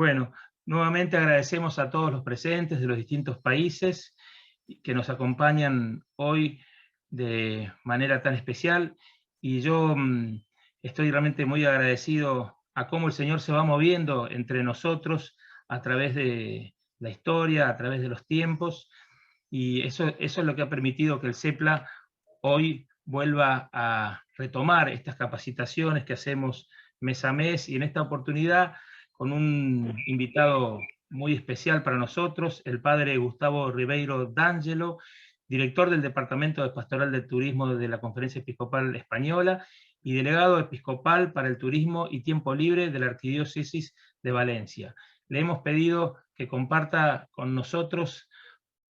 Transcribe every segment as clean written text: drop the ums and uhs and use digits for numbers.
Bueno, nuevamente agradecemos a todos los presentes de los distintos países que nos acompañan hoy de manera tan especial. Y yo estoy realmente muy agradecido a cómo el Señor se va moviendo entre nosotros a través de la historia, a través de los tiempos. Y eso es lo que ha permitido que el CEPLA hoy vuelva a retomar estas capacitaciones que hacemos mes a mes, y en esta oportunidad con un invitado muy especial para nosotros, el padre Gustavo Ribeiro D'Angelo, director del Departamento de Pastoral del Turismo de la Conferencia Episcopal Española y delegado episcopal para el turismo y tiempo libre de la Arquidiócesis de Valencia. Le hemos pedido que comparta con nosotros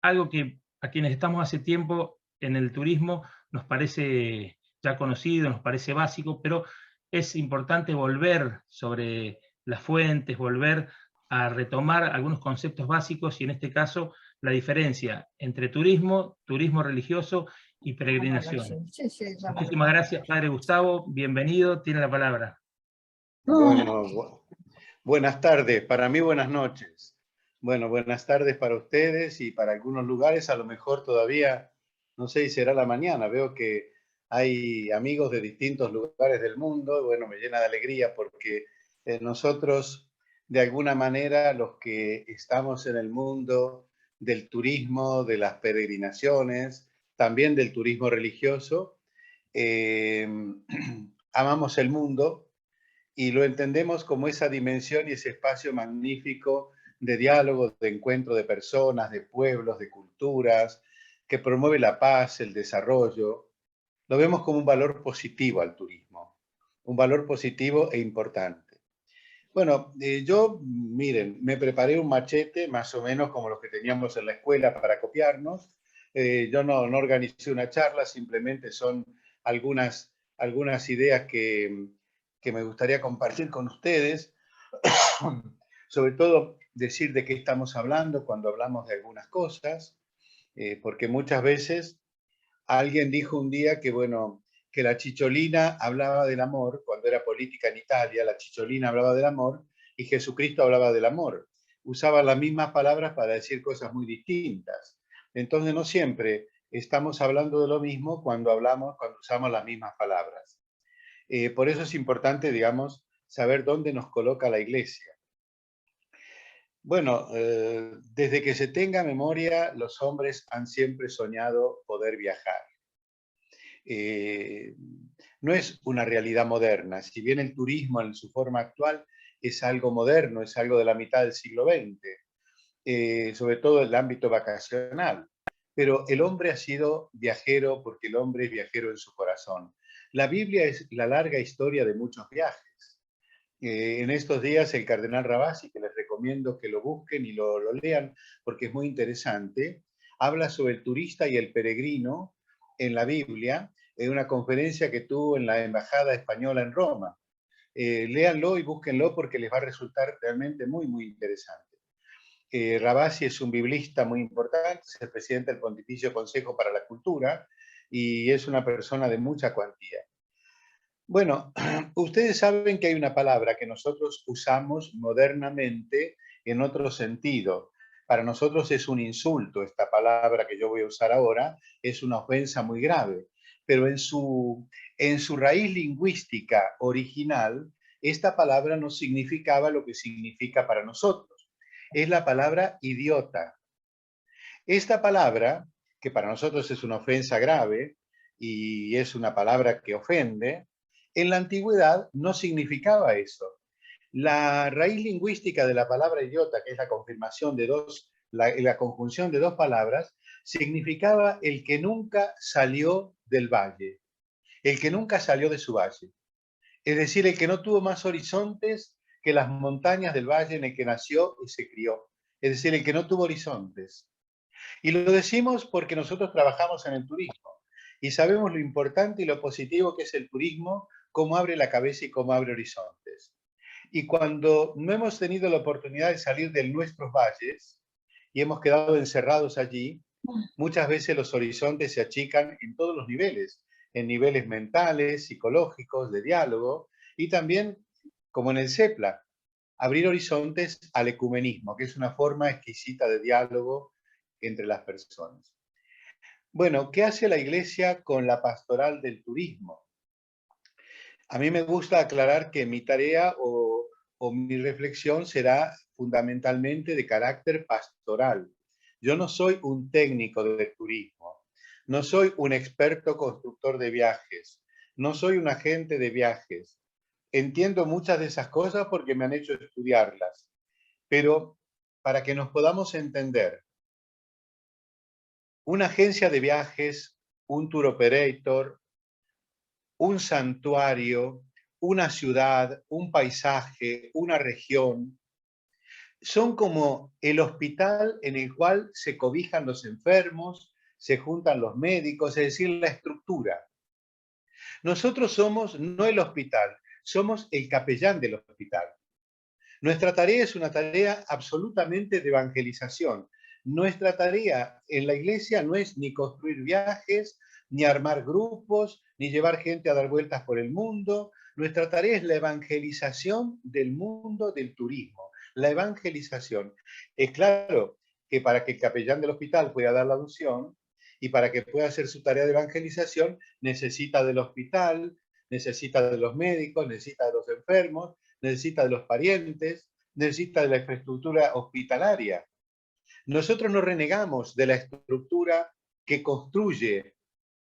algo que a quienes estamos hace tiempo en el turismo nos parece ya conocido, nos parece básico, pero es importante volver sobre las fuentes, volver a retomar algunos conceptos básicos, y en este caso la diferencia entre turismo, turismo religioso y peregrinación. Sì, sì, già me lo Muchísimas ricordo. gracias, Padre Gustavo, bienvenido, tiene la palabra. Bueno, buenas tardes, para mí buenas noches. Bueno, buenas tardes para ustedes y para algunos lugares, a lo mejor todavía, no sé si será la mañana. Veo que hay amigos de distintos lugares del mundo. Bueno, me llena de alegría porque nosotros, de alguna manera, los que estamos en el mundo del turismo, de las peregrinaciones, también del turismo religioso, eh, amamos el mundo y lo entendemos como esa dimensión y ese espacio magnífico de diálogo, de encuentro de personas, de pueblos, de culturas, que promueve la paz, el desarrollo. Lo vemos como un valor positivo al turismo, un valor positivo e importante. Bueno, yo, miren, me preparé un machete más o menos como los que teníamos en la escuela para copiarnos. Yo no organicé una charla, simplemente son algunas ideas que me gustaría compartir con ustedes. Sobre todo decir de qué estamos hablando cuando hablamos de algunas cosas, porque muchas veces alguien dijo un día que, bueno, que la chicholina hablaba del amor, cuando era política en Italia, la chicholina hablaba del amor y Jesucristo hablaba del amor. Usaban las mismas palabras para decir cosas muy distintas. Entonces no siempre estamos hablando de lo mismo cuando usamos las mismas palabras. Por eso es importante, digamos, saber dónde nos coloca la Iglesia. Bueno, desde que se tenga memoria, los hombres han siempre soñado poder viajar. No es una realidad moderna. Si bien el turismo en su forma actual es algo moderno, es algo de la mitad del siglo XX, sobre todo en el ámbito vacacional. Pero el hombre ha sido viajero porque el hombre es viajero en su corazón. La Biblia es la larga historia de muchos viajes. En estos días el cardenal Rabasi, que les recomiendo que lo busquen y lo lean porque es muy interesante, habla sobre el turista y el peregrino en la Biblia, en una conferencia que tuvo en la Embajada Española en Roma. Léanlo y búsquenlo porque les va a resultar realmente muy, muy interesante. Rabasi es un biblista muy importante, es el presidente del Pontificio Consejo para la Cultura y es una persona de mucha cuantía. Bueno, ustedes saben que hay una palabra que nosotros usamos modernamente en otro sentido. Para nosotros es un insulto. Esta palabra que yo voy a usar ahora es una ofensa muy grave. Pero en su raíz lingüística original, esta palabra no significaba lo que significa para nosotros. Es la palabra idiota. Esta palabra, que para nosotros es una ofensa grave y es una palabra que ofende, en la antigüedad no significaba eso. La raíz lingüística de la palabra idiota, que es la confirmación de la conjunción de dos palabras, significaba el que nunca salió del valle, el que nunca salió de su valle. Es decir, el que no tuvo más horizontes que las montañas del valle en el que nació y se crió. Es decir, el que no tuvo horizontes. Y lo decimos porque nosotros trabajamos en el turismo y sabemos lo importante y lo positivo que es el turismo, cómo abre la cabeza y cómo abre horizontes. Y cuando no hemos tenido la oportunidad de salir de nuestros valles y hemos quedado encerrados allí, muchas veces los horizontes se achican en todos los niveles, en niveles mentales, psicológicos, de diálogo y también, como en el CEPLA, abrir horizontes al ecumenismo, que es una forma exquisita de diálogo entre las personas. Bueno, ¿qué hace la Iglesia con la pastoral del turismo? A mí me gusta aclarar que mi tarea o mi reflexión será fundamentalmente de carácter pastoral. Yo no soy un técnico de turismo, no soy un experto constructor de viajes, no soy un agente de viajes. Entiendo muchas de esas cosas porque me han hecho estudiarlas, pero para que nos podamos entender, una agencia de viajes, un tour operator, un santuario, una ciudad, un paisaje, una región, son como el hospital en el cual se cobijan los enfermos, se juntan los médicos, es decir, la estructura. Nosotros somos no el hospital, somos el capellán del hospital. Nuestra tarea es una tarea absolutamente de evangelización. Nuestra tarea en la iglesia no es ni construir viajes, ni armar grupos, ni llevar gente a dar vueltas por el mundo. Nuestra tarea es la evangelización del mundo del turismo, la evangelización. Es claro que para que el capellán del hospital pueda dar la unción y para que pueda hacer su tarea de evangelización, necesita del hospital, necesita de los médicos, necesita de los enfermos, necesita de los parientes, necesita de la infraestructura hospitalaria. Nosotros no renegamos de la estructura que construye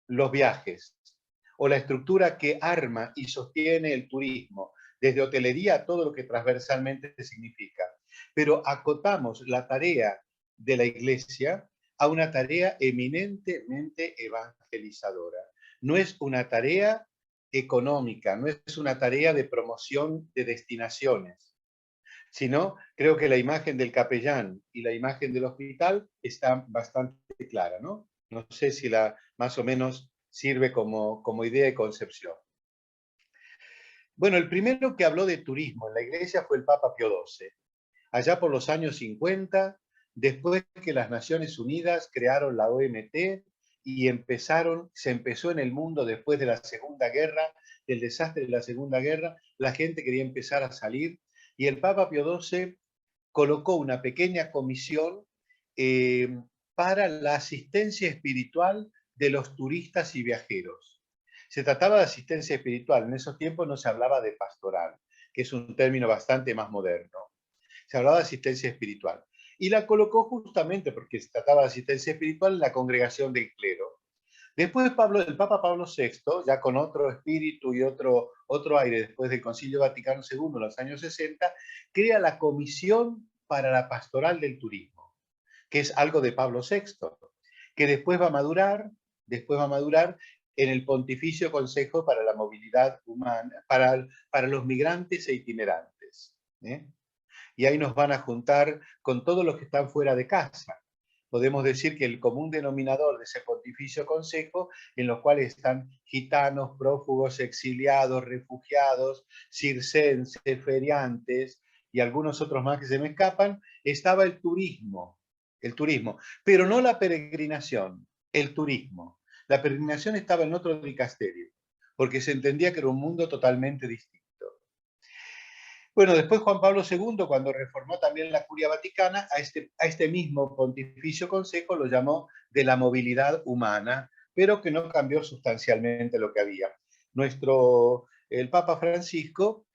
los viajes o la estructura que arma y sostiene el turismo, desde hotelería a todo lo que transversalmente significa. Pero acotamos la tarea de la Iglesia a una tarea eminentemente evangelizadora. No es una tarea económica, no es una tarea de promoción de destinaciones, sino creo que la imagen del capellán y la imagen del hospital está bastante clara, ¿no? No sé si más o menos sirve como idea y concepción. Bueno, el primero que habló de turismo en la iglesia fue el Papa Pío XII. Allá por los años 50, después que las Naciones Unidas crearon la OMT y se empezó en el mundo después de la Segunda Guerra, del desastre de la Segunda Guerra, la gente quería empezar a salir y el Papa Pío XII colocó una pequeña comisión para la asistencia espiritual de los turistas y viajeros. Se trataba de asistencia espiritual, en esos tiempos no se hablaba de pastoral, que es un término bastante más moderno. Se hablaba de asistencia espiritual. Y la colocó justamente porque se trataba de asistencia espiritual en la congregación del clero. Después el Papa Pablo VI, ya con otro espíritu y otro aire, después del Concilio Vaticano II en los años 60, crea la Comisión para la Pastoral del Turismo, que es algo de Pablo VI, que después va a madurar en el Pontificio Consejo para la Movilidad Humana, para los migrantes e itinerantes. Y ahí nos van a juntar con todos los que están fuera de casa. Podemos decir que el común denominador de ese pontificio consejo, en los cuales están gitanos, prófugos, exiliados, refugiados, circenses, feriantes y algunos otros más que se me escapan, estaba el turismo, pero no la peregrinación, el turismo. La peregrinación estaba en otro dicasterio, porque se entendía que era un mundo totalmente distinto. Bueno, después Juan Pablo II, cuando reformó también la Curia Vaticana, a este mismo Pontificio Consejo lo llamó de la movilidad humana, pero que no cambió sustancialmente lo que había. El Papa Francisco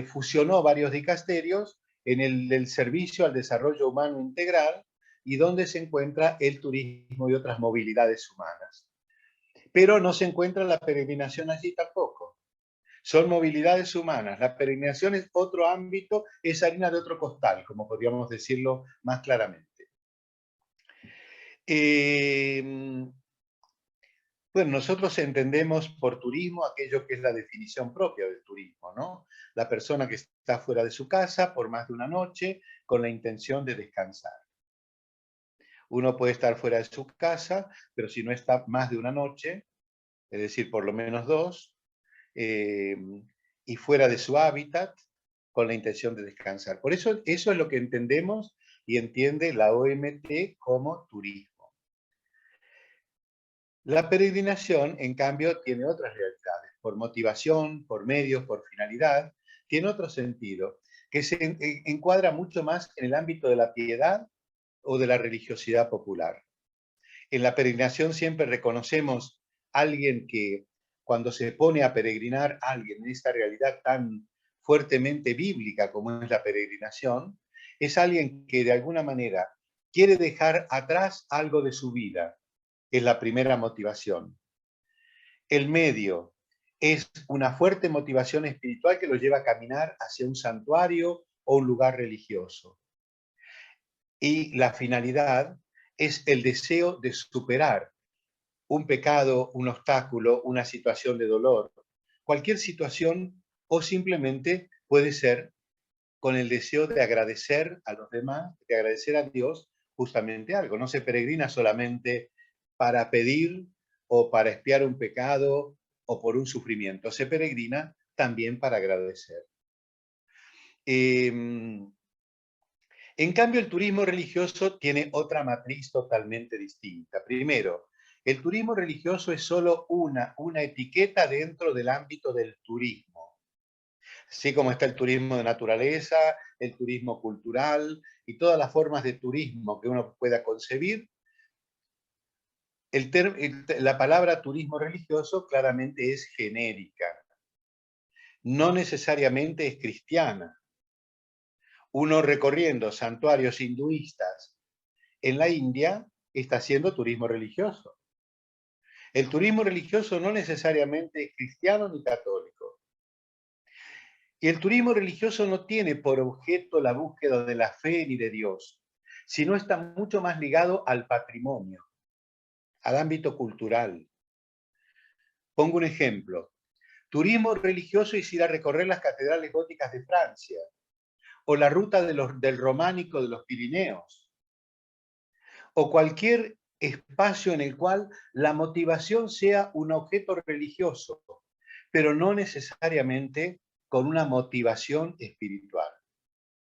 fusionó varios dicasterios en el del servicio al desarrollo humano integral y donde se encuentra el turismo y otras movilidades humanas. Pero no se encuentra la peregrinación allí tampoco. Son movilidades humanas. La peregrinación es otro ámbito, es harina de otro costal, como podríamos decirlo más claramente. Bueno, nosotros entendemos por turismo aquello que es la definición propia del turismo, ¿no? La persona que está fuera de su casa por más de una noche con la intención de descansar. Uno puede estar fuera de su casa, pero si no está más de una noche, es decir, por lo menos dos, y fuera de su hábitat con la intención de descansar. Por eso es lo que entendemos y entiende la OMT como turismo. La peregrinación, en cambio, tiene otras realidades, por motivación, por medios, por finalidad, tiene otro sentido. que se encuadra mucho más en el ámbito de la piedad o de la religiosidad popular. En la peregrinación siempre reconocemos a alguien que cuando se pone a peregrinar a alguien en esta realidad tan fuertemente bíblica como es la peregrinación, es alguien que de alguna manera quiere dejar atrás algo de su vida. Es la primera motivación. El medio es una fuerte motivación espiritual que lo lleva a caminar hacia un santuario o un lugar religioso. Y la finalidad es el deseo de superar un pecado, un obstáculo, una situación de dolor, cualquier situación, o simplemente puede ser con el deseo de agradecer a los demás, de agradecer a Dios justamente algo. No se peregrina solamente para pedir o para expiar un pecado o por un sufrimiento, se peregrina también para agradecer. En cambio, el turismo religioso tiene otra matriz totalmente distinta. Primero, el turismo religioso es solo una etiqueta dentro del ámbito del turismo. Así como está el turismo de naturaleza, el turismo cultural y todas las formas de turismo que uno pueda concebir, la palabra turismo religioso claramente es genérica. No necesariamente es cristiana. Uno recorriendo santuarios hinduistas en la India está haciendo turismo religioso. El turismo religioso no necesariamente es cristiano ni católico. Y el turismo religioso no tiene por objeto la búsqueda de la fe ni de Dios, sino está mucho más ligado al patrimonio, al ámbito cultural. Pongo un ejemplo. Turismo religioso es ir a recorrer las catedrales góticas de Francia o la ruta del románico de los Pirineos o cualquier espacio en el cual la motivación sea un objeto religioso, pero no necesariamente con una motivación espiritual.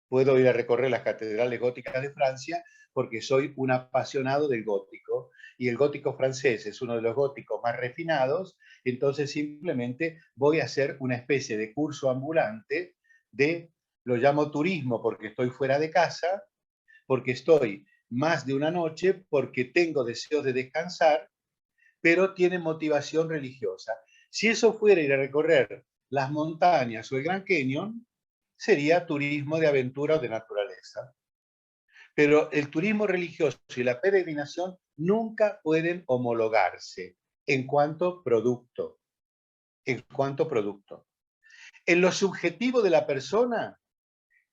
Puedo ir a recorrer las catedrales góticas de Francia porque soy un apasionado del gótico y el gótico francés es uno de los góticos más refinados, entonces simplemente voy a hacer una especie de curso ambulante lo llamo turismo porque estoy fuera de casa, porque estoy más de una noche, porque tengo deseos de descansar, pero tiene motivación religiosa. Si eso fuera ir a recorrer las montañas o el Gran Canyon, sería turismo de aventura o de naturaleza. Pero el turismo religioso y la peregrinación nunca pueden homologarse en cuanto producto. En cuanto producto. En lo subjetivo de la persona,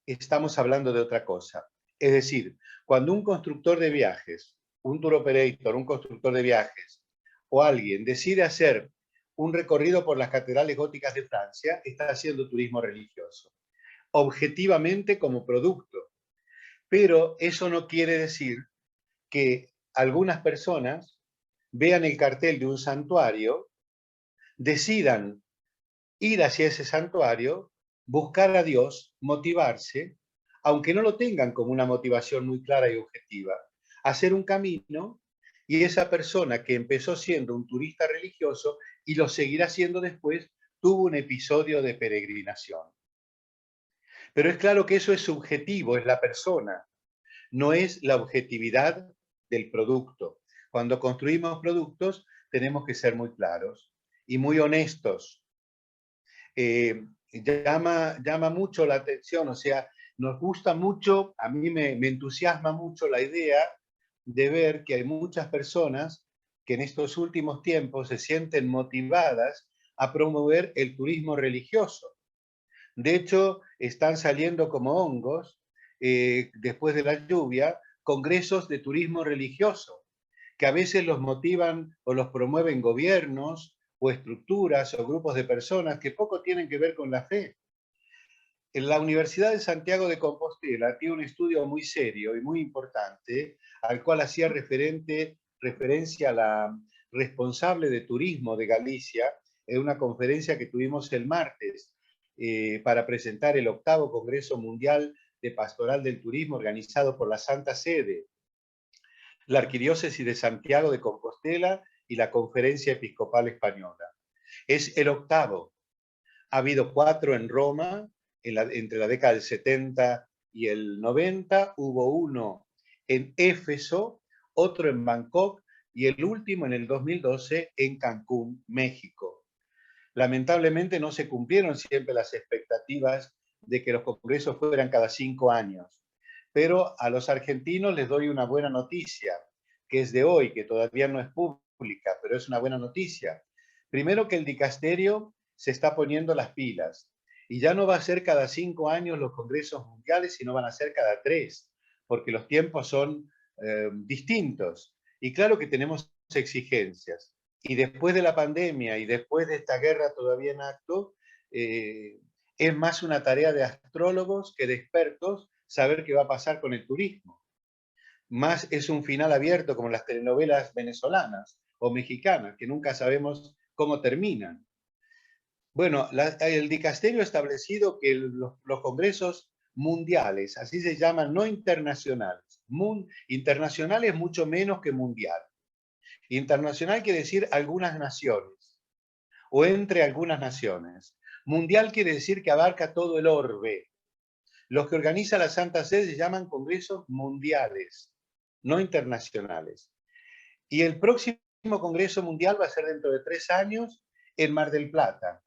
estamos hablando de otra cosa. Es decir, cuando un constructor de viajes, un tour operator, un constructor de viajes o alguien decide hacer un recorrido por las catedrales góticas de Francia, está haciendo turismo religioso, objetivamente como producto. Pero eso no quiere decir que algunas personas vean el cartel de un santuario, decidan ir hacia ese santuario, buscar a Dios, motivarse, aunque no lo tengan como una motivación muy clara y objetiva, hacer un camino y esa persona que empezó siendo un turista religioso y lo seguirá siendo después, tuvo un episodio de peregrinación. Pero es claro que eso es subjetivo, es la persona, no es la objetividad del producto. Cuando construimos productos tenemos que ser muy claros y muy honestos. Llama mucho la atención, o sea, nos gusta mucho, a mí me entusiasma mucho la idea de ver que hay muchas personas que en estos últimos tiempos se sienten motivadas a promover el turismo religioso. De hecho, están saliendo como hongos, después de la lluvia, congresos de turismo religioso, que a veces los motivan o los promueven gobiernos o estructuras o grupos de personas que poco tienen que ver con la fe. En la Universidad de Santiago de Compostela tiene un estudio muy serio y muy importante, al cual hacía referencia a la responsable de turismo de Galicia en una conferencia que tuvimos el martes para presentar el 8º Congreso Mundial de Pastoral del Turismo organizado por la Santa Sede, la Arquidiócesis de Santiago de Compostela y la Conferencia Episcopal Española. Es el 8º. Ha habido 4 en Roma entre la década del 70 y el 90, hubo uno en Éfeso, otro en Bangkok y el último en el 2012 en Cancún, México. Lamentablemente no se cumplieron siempre las expectativas de que los congresos fueran cada 5 años, pero a los argentinos les doy una buena noticia, que es de hoy, que todavía no es pública, pero es una buena noticia. Primero, que el dicasterio se está poniendo las pilas y ya no va a ser cada 5 años los congresos mundiales, sino van a ser cada 3, porque los tiempos son distintos. Y claro que tenemos exigencias. Y después de la pandemia y después de esta guerra todavía en acto, es más una tarea de astrólogos que de expertos saber qué va a pasar con el turismo. Más es un final abierto como las telenovelas venezolanas o mexicanas, que nunca sabemos cómo terminan. Bueno, el dicasterio ha establecido que los congresos mundiales, así se llaman, no internacionales. Internacional es mucho menos que mundial. Internacional quiere decir algunas naciones, o entre algunas naciones. Mundial quiere decir que abarca todo el orbe. Los que organiza la Santa Sede se llaman congresos mundiales, no internacionales. Y el próximo Congreso Mundial va a ser dentro de 3 años en Mar del Plata,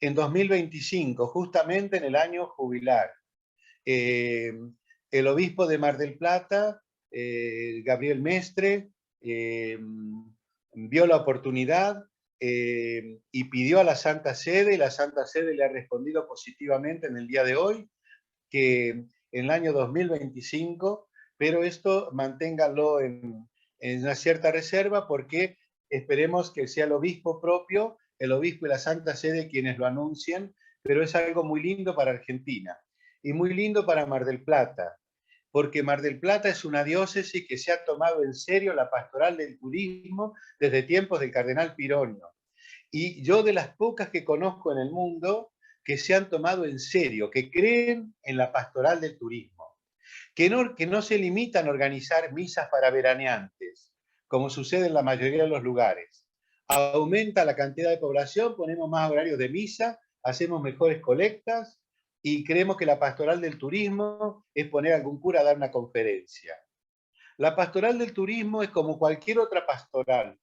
en 2025, justamente en el año jubilar. El obispo de Mar del Plata, Gabriel Mestre, vio la oportunidad y pidió a la Santa Sede, y la Santa Sede le ha respondido positivamente en el día de hoy, que en el año 2025, pero esto manténgalo en una cierta reserva, porque esperemos que sea el obispo propio, el obispo y la Santa Sede quienes lo anuncien, pero es algo muy lindo para Argentina y muy lindo para Mar del Plata, porque Mar del Plata es una diócesis que se ha tomado en serio la pastoral del turismo desde tiempos del cardenal Pironio. Y yo, de las pocas que conozco en el mundo que se han tomado en serio, que creen en la pastoral del turismo, que no se limitan a organizar misas para veraneantes, como sucede en la mayoría de los lugares. Aumenta la cantidad de población, ponemos más horarios de misa, hacemos mejores colectas y creemos que la pastoral del turismo es poner a algún cura a dar una conferencia. La pastoral del turismo es como cualquier otra pastoral,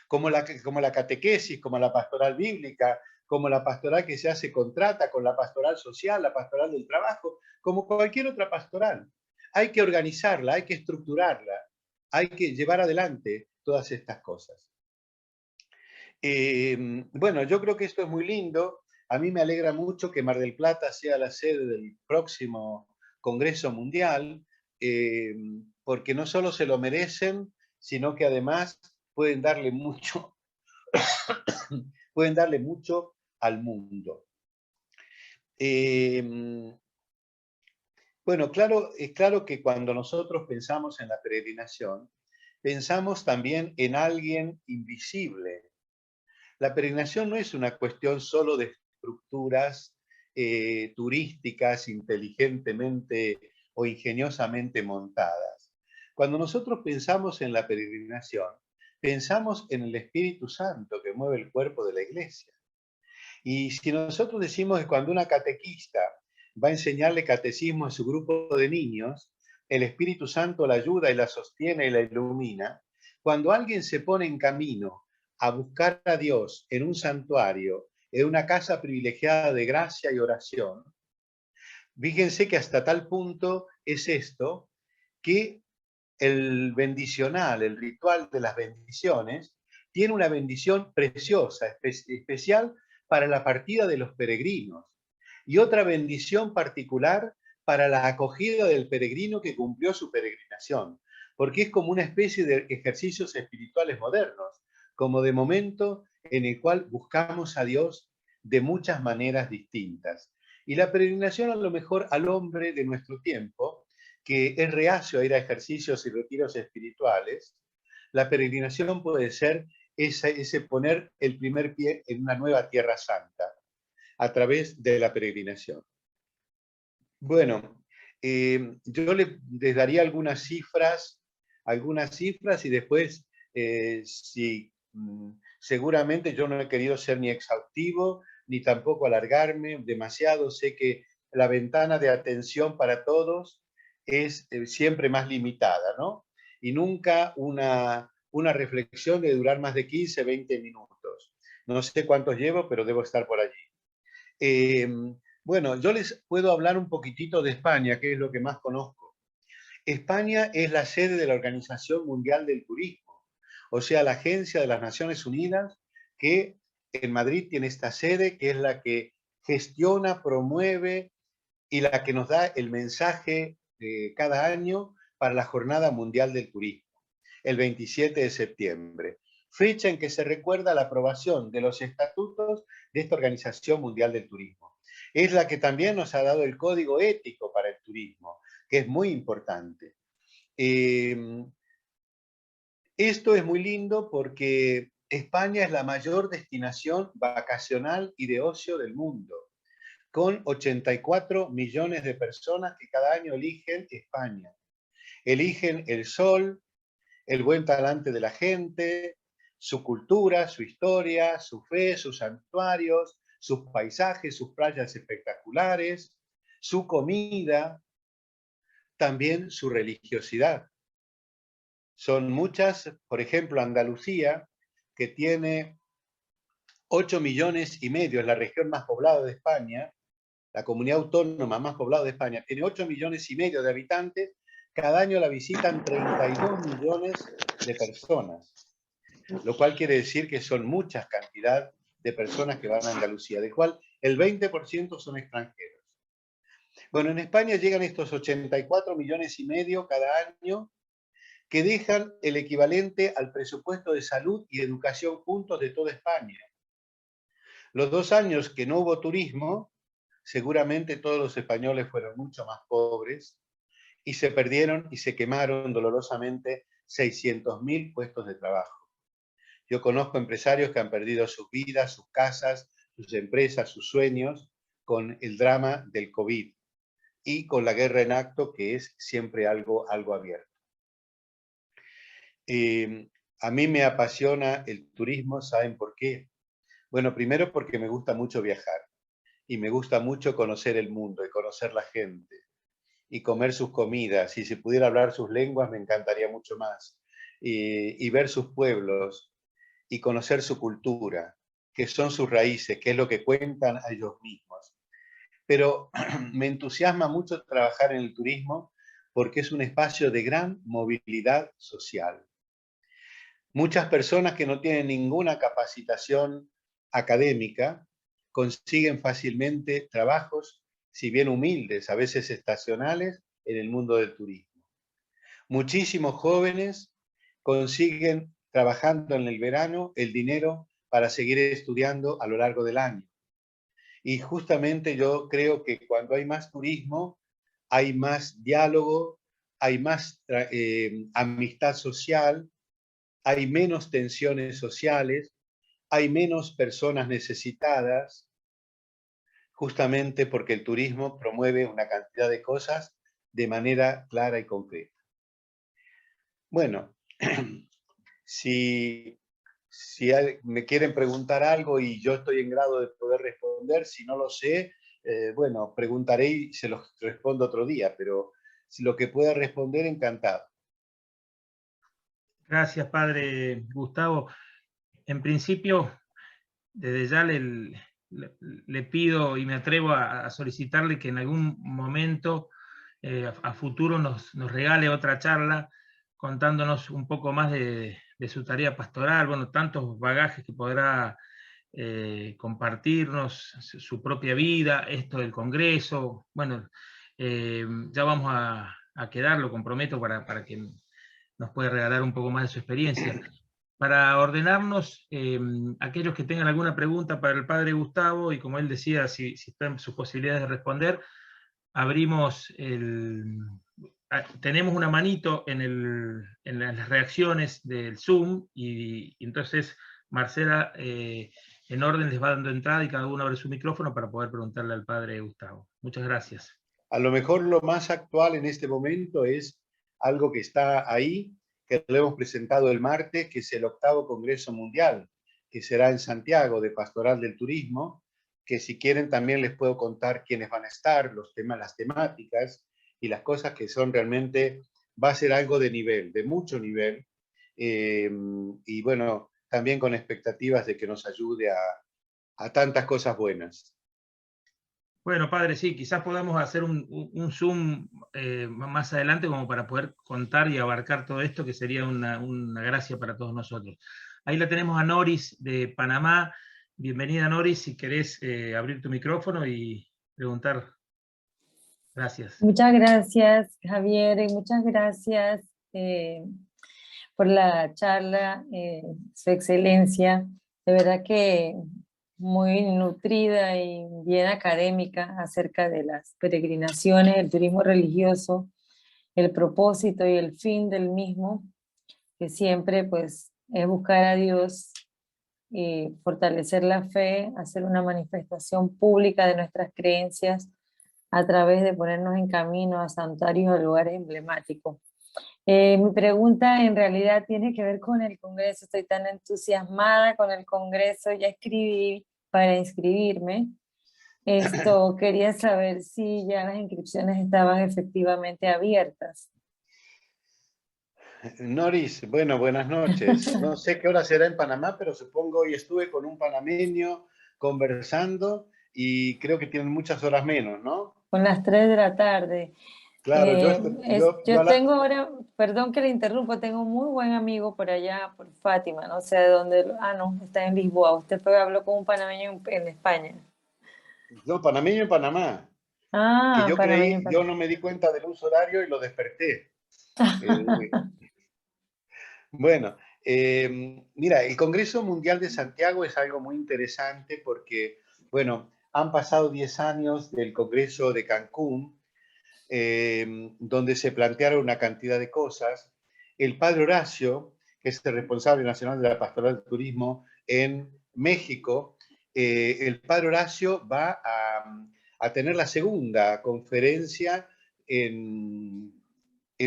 como la catequesis, como la pastoral bíblica, como la pastoral que se hace contrata, con la pastoral social, la pastoral del trabajo, como cualquier otra pastoral. Hay que organizarla, hay que estructurarla, hay que llevar adelante todas estas cosas. Bueno, yo creo que esto es muy lindo. A mí me alegra mucho que Mar del Plata sea la sede del próximo Congreso Mundial, porque no solo se lo merecen, sino que además pueden darle mucho, pueden darle mucho al mundo. Bueno, claro, es claro que cuando nosotros pensamos en la peregrinación, pensamos también en alguien invisible. La peregrinación no es una cuestión solo de estructuras turísticas inteligentemente o ingeniosamente montadas. Cuando nosotros pensamos en la peregrinación, pensamos en el Espíritu Santo que mueve el cuerpo de la iglesia. Y si nosotros decimos que cuando una catequista va a enseñarle catecismo a su grupo de niños, el Espíritu Santo la ayuda y la sostiene y la ilumina, cuando alguien se pone en camino a buscar a Dios en un santuario, en una casa privilegiada de gracia y oración, fíjense que hasta tal punto es esto, que el bendicional, el ritual de las bendiciones, tiene una bendición preciosa, especial para la partida de los peregrinos, y otra bendición particular para la acogida del peregrino que cumplió su peregrinación, porque es como una especie de ejercicios espirituales modernos, como de momento en el cual buscamos a Dios de muchas maneras distintas. Y la peregrinación, a lo mejor al hombre de nuestro tiempo, que es reacio a ir a ejercicios y retiros espirituales, la peregrinación puede ser ese poner el primer pie en una nueva tierra santa a través de la peregrinación. Bueno, yo les daría algunas cifras y después, seguramente yo no he querido ser ni exhaustivo ni tampoco alargarme demasiado. Sé que la ventana de atención para todos es siempre más limitada, ¿no? Y nunca una reflexión de durar más de 15, 20 minutos. No sé cuántos llevo, pero debo estar por allí. Bueno, yo les puedo hablar un poquitito de España, que es lo que más conozco. España es la sede de la Organización Mundial del Turismo, o sea, la agencia de las Naciones Unidas que en Madrid tiene esta sede, que es la que gestiona, promueve y la que nos da el mensaje cada año para la Jornada Mundial del Turismo, el 27 de septiembre. Fecha en que se recuerda la aprobación de los estatutos de esta Organización Mundial del Turismo. Es la que también nos ha dado el código ético para el turismo, que es muy importante. Esto es muy lindo porque España es la mayor destinación vacacional y de ocio del mundo, con 84 millones de personas que cada año eligen España. Eligen el sol, el buen talante de la gente, su cultura, su historia, su fe, sus santuarios, sus paisajes, sus playas espectaculares, su comida, también su religiosidad. Son muchas, por ejemplo, Andalucía, que tiene 8 millones y medio, es la región más poblada de España, la comunidad autónoma más poblada de España, tiene 8 millones y medio de habitantes, cada año la visitan 32 millones de personas, lo cual quiere decir que son muchas cantidad de personas que van a Andalucía, de cual el 20% son extranjeros. Bueno, en España llegan estos 84 millones y medio cada año, que dejan el equivalente al presupuesto de salud y educación juntos de toda España. Los 2 años que no hubo turismo, seguramente todos los españoles fueron mucho más pobres y se perdieron y se quemaron dolorosamente 600.000 puestos de trabajo. Yo conozco empresarios que han perdido sus vidas, sus casas, sus empresas, sus sueños con el drama del COVID y con la guerra en acto, que es siempre algo abierto. A mí me apasiona el turismo, ¿saben por qué? Bueno, primero porque me gusta mucho viajar y me gusta mucho conocer el mundo y conocer la gente y comer sus comidas. Y si pudiera hablar sus lenguas me encantaría mucho más. Y ver sus pueblos y conocer su cultura, qué son sus raíces, qué es lo que cuentan a ellos mismos. Pero me entusiasma mucho trabajar en el turismo porque es un espacio de gran movilidad social. Muchas personas que no tienen ninguna capacitación académica consiguen fácilmente trabajos, si bien humildes, a veces estacionales, en el mundo del turismo. Muchísimos jóvenes consiguen, trabajando en el verano, el dinero para seguir estudiando a lo largo del año. Y justamente yo creo que cuando hay más turismo, hay más diálogo, hay más amistad social, hay menos tensiones sociales, hay menos personas necesitadas, justamente porque el turismo promueve una cantidad de cosas de manera clara y concreta. Bueno, si me quieren preguntar algo y yo estoy en grado de poder responder, si no lo sé, bueno, preguntaré y se los respondo otro día, pero si lo que pueda responder, encantado. Gracias, padre Gustavo. En principio, desde ya le pido y me atrevo a solicitarle que en algún momento a futuro nos regale otra charla contándonos un poco más de su tarea pastoral, bueno, tantos bagajes que podrá compartirnos, su propia vida, esto del Congreso. Bueno, ya vamos a quedar, lo comprometo, para que nos pueda regalar un poco más de su experiencia. Para ordenarnos, aquellos que tengan alguna pregunta para el padre Gustavo, y como él decía, si están en sus posibilidades de responder, abrimos tenemos una manito en las reacciones del Zoom, y entonces Marcela en orden les va dando entrada y cada uno abre su micrófono para poder preguntarle al padre Gustavo. Muchas gracias. A lo mejor lo más actual en este momento es algo que está ahí, que lo hemos presentado el martes, que es el 8º Congreso Mundial, que será en Santiago, de Pastoral del Turismo, que si quieren también les puedo contar quiénes van a estar, los temas, las temáticas y las cosas que son realmente, va a ser algo de nivel, de mucho nivel, y bueno, también con expectativas de que nos ayude a tantas cosas buenas. Bueno, padre, sí, quizás podamos hacer un Zoom más adelante como para poder contar y abarcar todo esto, que sería una gracia para todos nosotros. Ahí la tenemos a Noris de Panamá. Bienvenida, Noris, si querés abrir tu micrófono y preguntar. Gracias. Muchas gracias, Javier, y muchas gracias por la charla, su excelencia. De verdad que muy nutrida y bien académica acerca de las peregrinaciones, el turismo religioso, el propósito y el fin del mismo, que siempre pues es buscar a Dios y fortalecer la fe, hacer una manifestación pública de nuestras creencias a través de ponernos en camino a santuarios o lugares emblemáticos. Mi pregunta en realidad tiene que ver con el Congreso. Estoy tan entusiasmada con el Congreso, ya escribí para inscribirme. Quería saber si ya las inscripciones estaban efectivamente abiertas. Noris, bueno, buenas noches. No sé qué hora será en Panamá, pero supongo hoy estuve con un panameño conversando y creo que tienen muchas horas menos, ¿no? Con las 3 de la tarde. Claro, Yo tengo ahora, perdón que le interrumpo, tengo un muy buen amigo por allá, por Fátima, no sé de dónde, no, está en Lisboa. Usted fue, habló con un panameño en España. no, panameño en Panamá, que Ah, panameño en yo Panamá. no me di cuenta del uso horario y lo desperté. Bueno, mira, el Congreso Mundial de Santiago es algo muy interesante porque, bueno, han pasado 10 años del Congreso de Cancún, donde se plantearon una cantidad de cosas. El padre Horacio, que es el responsable nacional de la Pastoral del Turismo en México, el padre Horacio va a tener la segunda conferencia en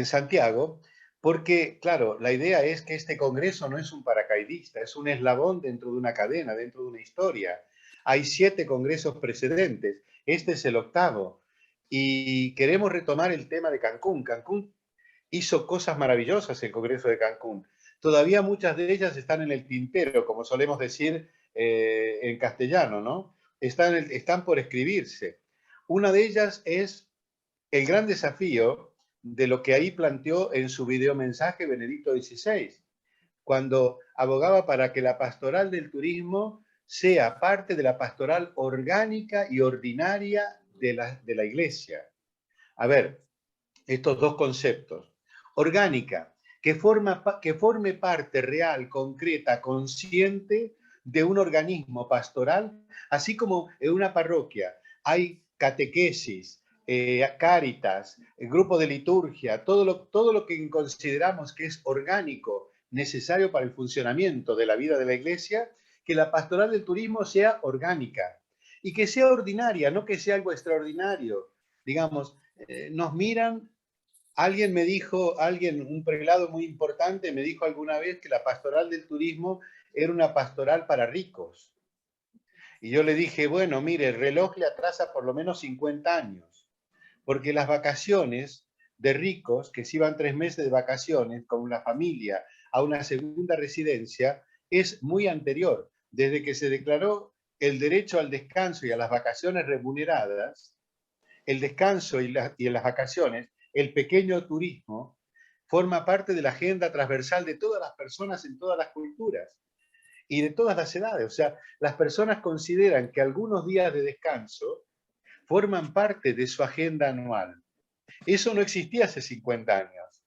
Santiago, porque, claro, la idea es que este congreso no es un paracaidista, es un eslabón dentro de una cadena, dentro de una historia. Hay 7 congresos precedentes, este es el 8º, y queremos retomar el tema de Cancún. Cancún hizo cosas maravillosas el Congreso de Cancún. Todavía muchas de ellas están en el tintero, como solemos decir en castellano, ¿no? Están por escribirse. Una de ellas es el gran desafío de lo que ahí planteó en su videomensaje Benedicto XVI, cuando abogaba para que la pastoral del turismo sea parte de la pastoral orgánica y ordinaria de la Iglesia. A ver, estos dos conceptos. Orgánica, que forme parte real, concreta, consciente de un organismo pastoral, así como en una parroquia hay catequesis, cáritas, el grupo de liturgia, todo lo que consideramos que es orgánico, necesario para el funcionamiento de la vida de la Iglesia, que la pastoral del turismo sea orgánica y que sea ordinaria, no que sea algo extraordinario. Digamos, nos miran. Alguien me dijo, un prelado muy importante me dijo alguna vez que la pastoral del turismo era una pastoral para ricos. Y yo le dije, bueno, mire, el reloj le atrasa por lo menos 50 años, porque las vacaciones de ricos que se iban 3 meses de vacaciones con una familia a una segunda residencia es muy anterior. Desde que se declaró el derecho al descanso y a las vacaciones remuneradas, el descanso y las vacaciones, el pequeño turismo, forma parte de la agenda transversal de todas las personas en todas las culturas y de todas las edades. O sea, las personas consideran que algunos días de descanso forman parte de su agenda anual. Eso no existía hace 50 años.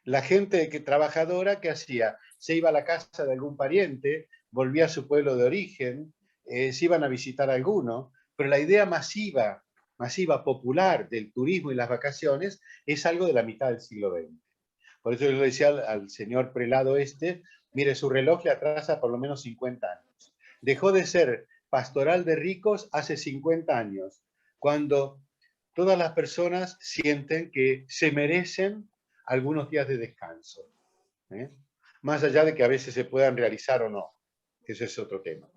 La gente trabajadora, ¿qué hacía? Se iba a la casa de algún pariente, volvía a su pueblo de origen, se iban a visitar a alguno, pero la idea masiva, popular del turismo y las vacaciones es algo de la mitad del siglo XX. Por eso yo le decía al señor prelado mire, su reloj le atrasa por lo menos 50 años. Dejó de ser pastoral de ricos hace 50 años, cuando todas las personas sienten que se merecen algunos días de descanso, ¿eh? Más allá de que a veces se puedan realizar o no, que ese es otro tema.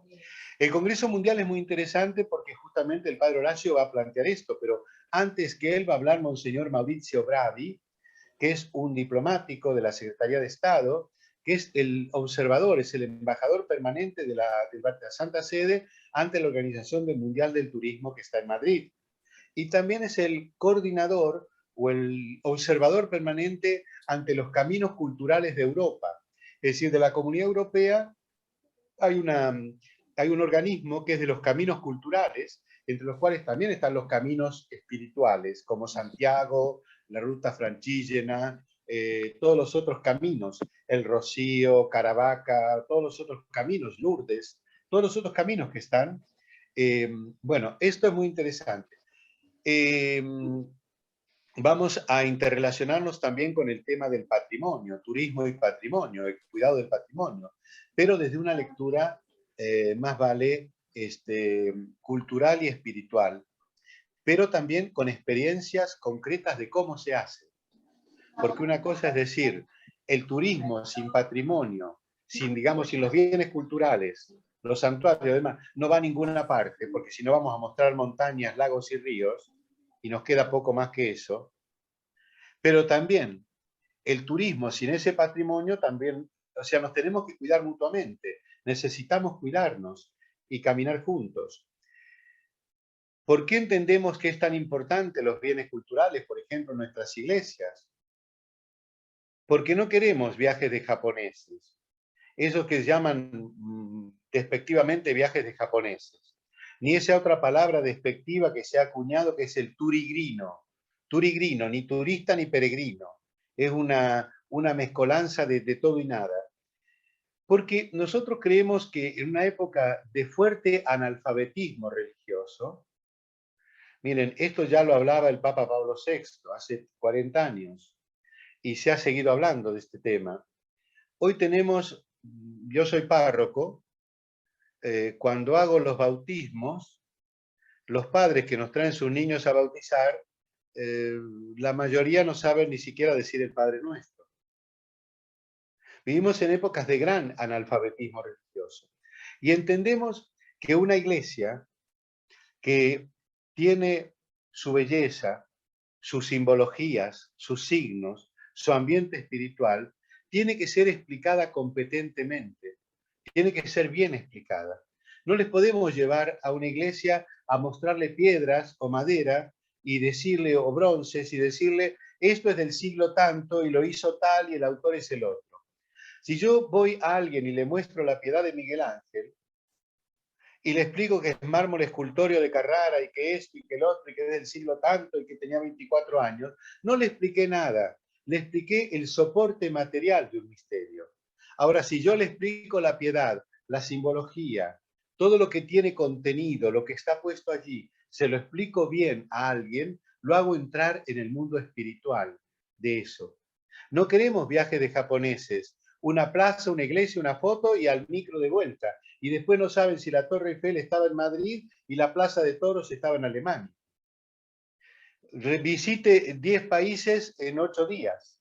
El Congreso Mundial es muy interesante porque justamente el padre Horacio va a plantear esto, pero antes que él va a hablar Monseñor Maurizio Bravi, que es un diplomático de la Secretaría de Estado, que es el observador, es el embajador permanente de la Santa Sede ante la Organización del Mundial del Turismo que está en Madrid. Y también es el coordinador o el observador permanente ante los caminos culturales de Europa. Es decir, de la Comunidad Europea hay un organismo que es de los caminos culturales, entre los cuales también están los caminos espirituales, como Santiago, la Ruta Francígena, todos los otros caminos, el Rocío, Caravaca, todos los otros caminos, Lourdes, todos los otros caminos que están. Bueno, esto es muy interesante. Vamos a interrelacionarnos también con el tema del patrimonio, turismo y patrimonio, el cuidado del patrimonio, pero desde una lectura más vale cultural y espiritual, pero también con experiencias concretas de cómo se hace. Porque una cosa es decir, el turismo sin patrimonio, sin los bienes culturales, los santuarios, además, no va a ninguna parte, porque si no vamos a mostrar montañas, lagos y ríos, y nos queda poco más que eso. Pero también el turismo sin ese patrimonio también, o sea, nos tenemos que cuidar mutuamente, necesitamos cuidarnos y caminar juntos. ¿Por qué entendemos que es tan importante los bienes culturales, por ejemplo, en nuestras iglesias? Porque no queremos viajes de japoneses, esos que llaman despectivamente viajes de japoneses, ni esa otra palabra despectiva que se ha acuñado que es el turigrino, ni turista ni peregrino, es una mezcolanza de todo y nada. Porque nosotros creemos que en una época de fuerte analfabetismo religioso, miren, esto ya lo hablaba el Papa Pablo VI hace 40 años, y se ha seguido hablando de este tema. Hoy tenemos, yo soy párroco, cuando hago los bautismos, los padres que nos traen sus niños a bautizar, la mayoría no saben ni siquiera decir el Padre Nuestro. Vivimos en épocas de gran analfabetismo religioso y entendemos que una iglesia que tiene su belleza, sus simbologías, sus signos, su ambiente espiritual, tiene que ser explicada competentemente, tiene que ser bien explicada. No les podemos llevar a una iglesia a mostrarle piedras o madera y decirle, o bronces, y decirle, esto es del siglo tanto y lo hizo tal y el autor es el otro. Si yo voy a alguien y le muestro la Piedad de Miguel Ángel, y le explico que es mármol escultorio de Carrara y que esto y que el otro y que es del siglo tanto y que tenía 24 años, no le expliqué nada, le expliqué el soporte material de un misterio. Ahora, si yo le explico la piedad, la simbología, todo lo que tiene contenido, lo que está puesto allí, se lo explico bien a alguien, lo hago entrar en el mundo espiritual de eso. No queremos viajes de japoneses, una plaza, una iglesia, una foto y al micro de vuelta. Y después no saben si la Torre Eiffel estaba en Madrid y la Plaza de Toros estaba en Alemania. Visite 10 países en 8 días.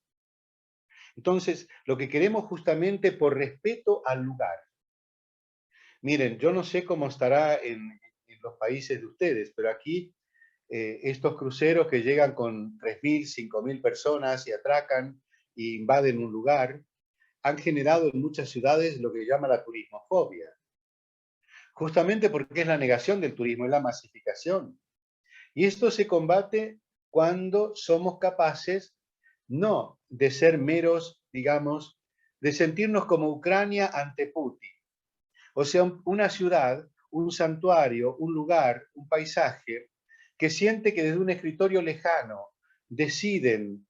Entonces, lo que queremos justamente por respeto al lugar. Miren, yo no sé cómo estará en los países de ustedes, pero aquí estos cruceros que llegan con 3.000, 5.000 personas y atracan e invaden un lugar, han generado en muchas ciudades lo que se llama la turismofobia. Justamente porque es la negación del turismo, es la masificación. Y esto se combate cuando somos capaces no de ser meros, digamos, de sentirnos como Ucrania ante Putin. O sea, una ciudad, un santuario, un lugar, un paisaje, que siente que desde un escritorio lejano deciden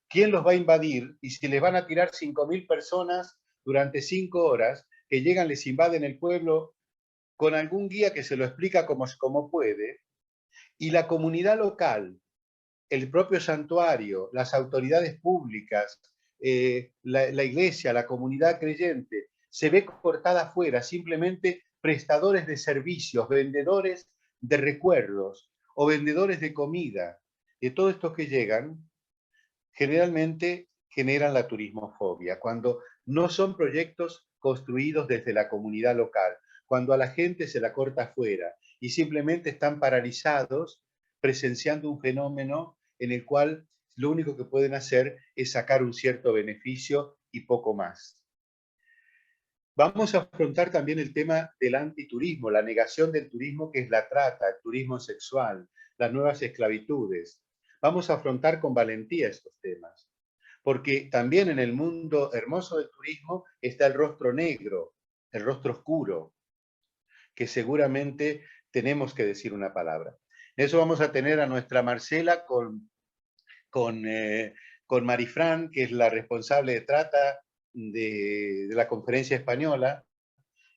quién los va a invadir y si les van a tirar 5.000 personas durante 5 horas, que llegan, les invaden el pueblo con algún guía que se lo explica como puede, y la comunidad local, el propio santuario, las autoridades públicas, la iglesia, la comunidad creyente, se ve cortada afuera, simplemente prestadores de servicios, vendedores de recuerdos o vendedores de comida. De todos estos que llegan, generalmente generan la turismofobia, cuando no son proyectos construidos desde la comunidad local, cuando a la gente se la corta afuera y simplemente están paralizados presenciando un fenómeno en el cual lo único que pueden hacer es sacar un cierto beneficio y poco más. Vamos a afrontar también el tema del antiturismo, la negación del turismo, que es la trata, el turismo sexual, las nuevas esclavitudes. Vamos a afrontar con valentía estos temas, porque también en el mundo hermoso del turismo está el rostro negro, el rostro oscuro, que seguramente tenemos que decir una palabra. En eso vamos a tener a nuestra Marcela con Marifran, que es la responsable de trata de la conferencia española,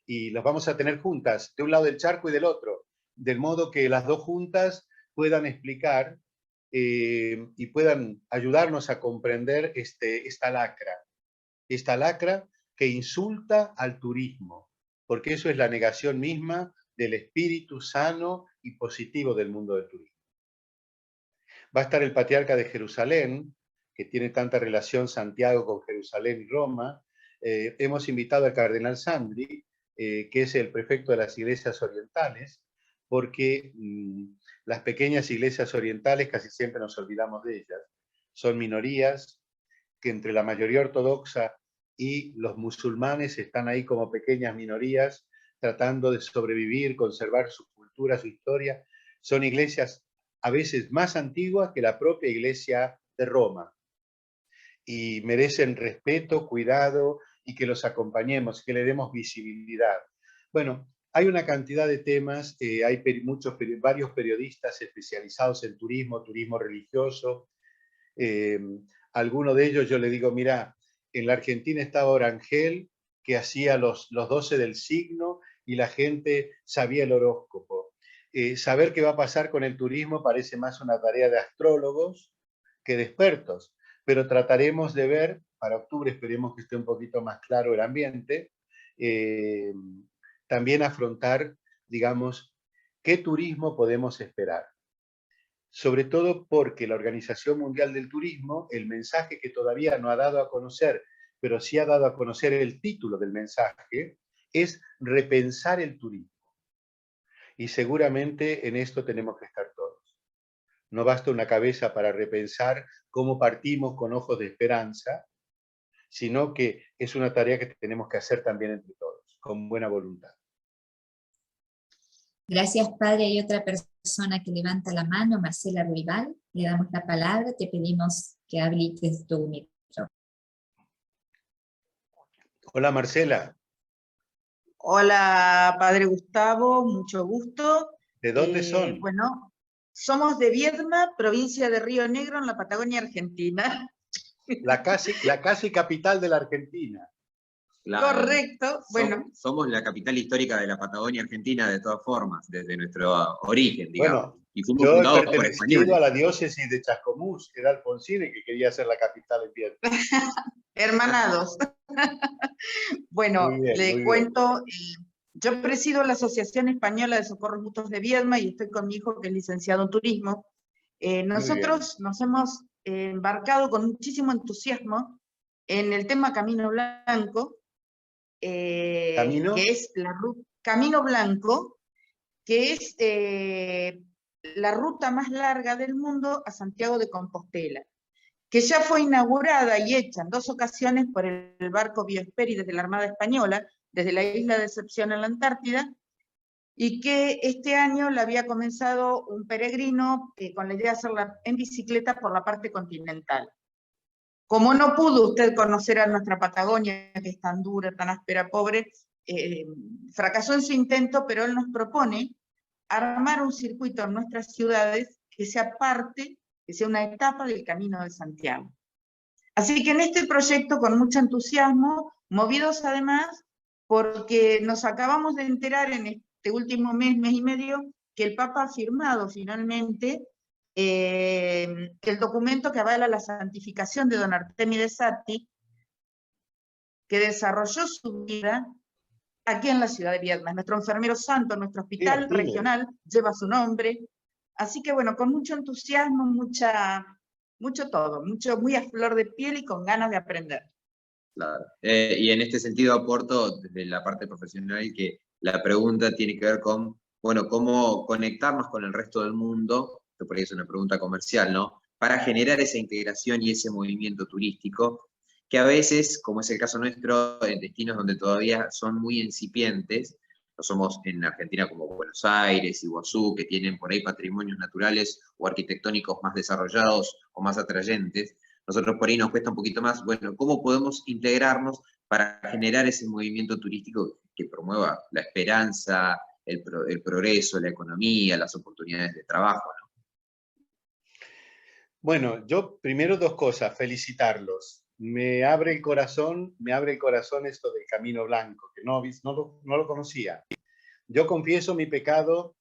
y las vamos a tener juntas, de un lado del charco y del otro, del modo que las dos juntas puedan explicar y puedan ayudarnos a comprender esta lacra que insulta al turismo, porque eso es la negación misma del espíritu sano y positivo del mundo del turismo. Va a estar el patriarca de Jerusalén, que tiene tanta relación Santiago con Jerusalén y Roma. Hemos invitado al cardenal Sandri, que es el prefecto de las iglesias orientales, porque las pequeñas iglesias orientales casi siempre nos olvidamos de ellas. Son minorías que entre la mayoría ortodoxa y los musulmanes están ahí como pequeñas minorías tratando de sobrevivir, conservar su cultura, su historia. Son iglesias a veces más antiguas que la propia iglesia de Roma y merecen respeto, cuidado y que los acompañemos, que le demos visibilidad. Bueno, hay una cantidad de temas, hay varios periodistas especializados en turismo, turismo religioso. Alguno de ellos yo le digo, mira, en la Argentina estaba Orangel, que hacía los 12 del signo y la gente sabía el horóscopo. Saber qué va a pasar con el turismo parece más una tarea de astrólogos que de expertos, pero trataremos de ver, para octubre esperemos que esté un poquito más claro el ambiente, también afrontar, digamos, qué turismo podemos esperar. Sobre todo porque la Organización Mundial del Turismo, el mensaje que todavía no ha dado a conocer, pero sí ha dado a conocer el título del mensaje, es repensar el turismo. Y seguramente en esto tenemos que estar todos. No basta una cabeza para repensar cómo partimos con ojos de esperanza, sino que es una tarea que tenemos que hacer también entre todos, con buena voluntad. Gracias, padre. Hay otra persona que levanta la mano, Marcela Ruibal. Le damos la palabra, te pedimos que habilites tu micrófono. Hola, Marcela. Hola, padre Gustavo, mucho gusto. ¿De dónde son? Bueno, somos de Viedma, provincia de Río Negro, en la Patagonia Argentina. La casi capital de la Argentina. Correcto, bueno. Somos la capital histórica de la Patagonia Argentina de todas formas, desde nuestro origen, digamos. Bueno, y fuimos yo he fundados por pertenecido españoles. a la diócesis de Chascomús, que era Alfonsín, y que quería ser la capital en Viedma. Hermanados. Bueno, Muy bien, le muy cuento, yo presido la Asociación Española de Socorros Mutuos de Viedma y estoy con mi hijo que es licenciado en turismo. Nosotros nos hemos embarcado con muchísimo entusiasmo en el tema Camino Blanco, ¿Camino? que es la ruta Camino Blanco, que es la ruta más larga del mundo a Santiago de Compostela, que ya fue inaugurada y hecha en 2 ocasiones por el barco Biosperi desde la Armada Española, desde la isla de Decepción en la Antártida, y que este año la había comenzado un peregrino con la idea de hacerla en bicicleta por la parte continental. Como no pudo usted conocer a nuestra Patagonia, que es tan dura, tan áspera, pobre, fracasó en su intento, pero él nos propone armar un circuito en nuestras ciudades que sea parte, que sea una etapa del Camino de Santiago. Así que en este proyecto, con mucho entusiasmo, movidos además, porque nos acabamos de enterar en este último mes y medio, que el Papa ha firmado finalmente el documento que avala la santificación de don Artemide Satti, que desarrolló su vida aquí en la ciudad de Viedma. Nuestro enfermero santo, nuestro hospital regional, lleva su nombre. Así que bueno, con mucho entusiasmo, muy a flor de piel y con ganas de aprender. Claro. Y en este sentido aporto desde la parte profesional que la pregunta tiene que ver con, bueno, cómo conectarnos con el resto del mundo, que por ahí es una pregunta comercial, ¿no? Para generar esa integración y ese movimiento turístico, que a veces, como es el caso nuestro, en destinos donde todavía son muy incipientes, no somos en Argentina como Buenos Aires, Iguazú, que tienen por ahí patrimonios naturales o arquitectónicos más desarrollados o más atrayentes. Nosotros por ahí nos cuesta un poquito más, bueno, ¿cómo podemos integrarnos para generar ese movimiento turístico que promueva la esperanza, el progreso, la economía, las oportunidades de trabajo, ¿no? Bueno, yo primero dos cosas, felicitarlos. Me abre el corazón esto del Camino Blanco, que no lo conocía. Yo confieso mi pecado,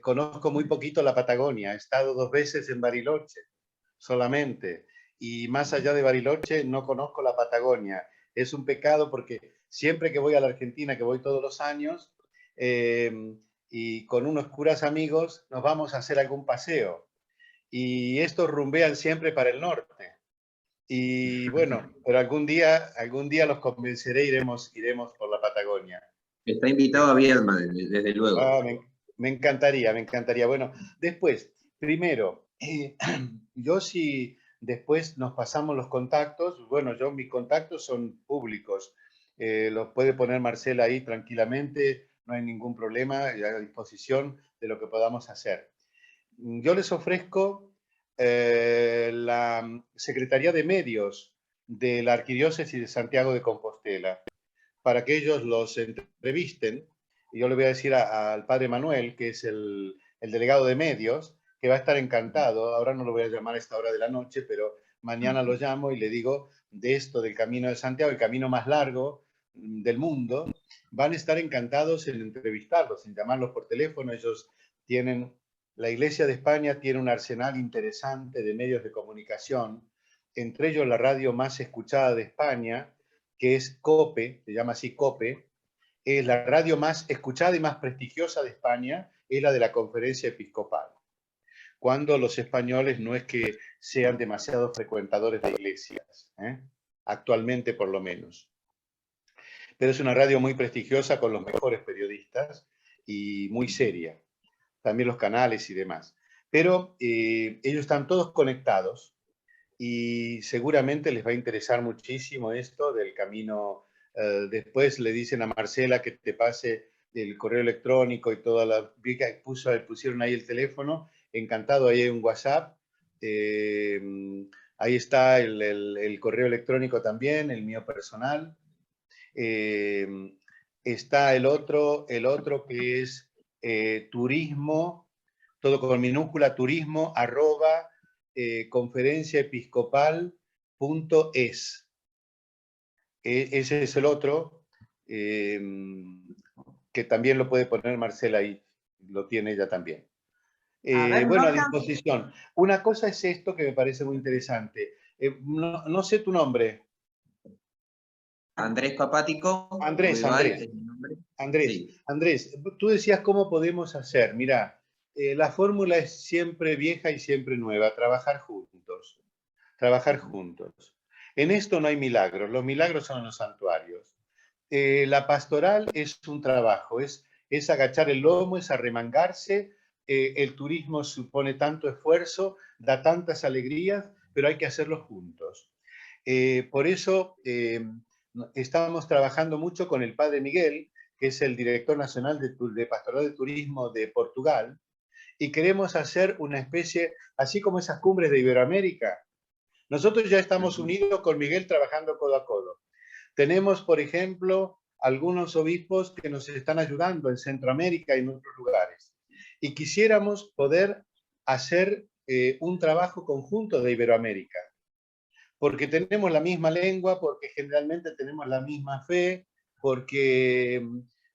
conozco muy poquito la Patagonia, he estado 2 veces en Bariloche solamente, y más allá de Bariloche no conozco la Patagonia. Es un pecado porque siempre que voy a la Argentina, que voy todos los años, y con unos curas amigos nos vamos a hacer algún paseo, y estos rumbean siempre para el norte. Y bueno, pero algún día los convenceré, iremos por la Patagonia. Está invitado a Viedma, desde luego. Me encantaría, me encantaría. Bueno, después, primero, yo si después nos pasamos los contactos, bueno, mis contactos son públicos, los puede poner Marcela ahí tranquilamente, no hay ningún problema, a disposición de lo que podamos hacer. Yo les ofrezco la Secretaría de Medios de la Arquidiócesis de Santiago de Compostela, para que ellos los entrevisten. Y yo le voy a decir al padre Manuel, que es el delegado de medios, que va a estar encantado. Ahora no lo voy a llamar a esta hora de la noche, pero mañana lo llamo y le digo de esto del Camino de Santiago, el camino más largo del mundo. Van a estar encantados en entrevistarlos, en llamarlos por teléfono. Ellos tienen, la Iglesia de España tiene un arsenal interesante de medios de comunicación, entre ellos la radio más escuchada de España, que es COPE, se llama así COPE, es la radio más escuchada y más prestigiosa de España, es la de la Conferencia Episcopal, cuando los españoles no es que sean demasiado frecuentadores de iglesias, actualmente por lo menos. Pero es una radio muy prestigiosa con los mejores periodistas y muy seria, también los canales y demás. Pero ellos están todos conectados y seguramente les va a interesar muchísimo esto del camino. Después le dicen a Marcela que te pase el correo electrónico y toda la... pusieron ahí el teléfono, encantado, ahí hay un WhatsApp, ahí está el correo electrónico también, el mío personal. Está el otro que es turismo, todo con minúscula, turismo, @conferenciaepiscopal.es. Ese es el otro, que también lo puede poner Marcela ahí, lo tiene ella también. Bueno, a disposición. Una cosa es esto que me parece muy interesante. No sé tu nombre. Andrés Papático. Andrés, sí. Andrés, tú decías cómo podemos hacer. Mira, la fórmula es siempre vieja y siempre nueva, trabajar juntos. Trabajar juntos. En esto no hay milagros, los milagros son en los santuarios. La pastoral es un trabajo, es agachar el lomo, es arremangarse. El turismo supone tanto esfuerzo, da tantas alegrías, pero hay que hacerlo juntos. Por eso estábamos trabajando mucho con el padre Miguel, que es el director nacional de Pastoral de Turismo de Portugal, y queremos hacer una especie, así como esas cumbres de Iberoamérica. Nosotros ya estamos unidos con Miguel trabajando codo a codo. Tenemos, por ejemplo, algunos obispos que nos están ayudando en Centroamérica y en otros lugares. Y quisiéramos poder hacer un trabajo conjunto de Iberoamérica, porque tenemos la misma lengua, porque generalmente tenemos la misma fe, porque,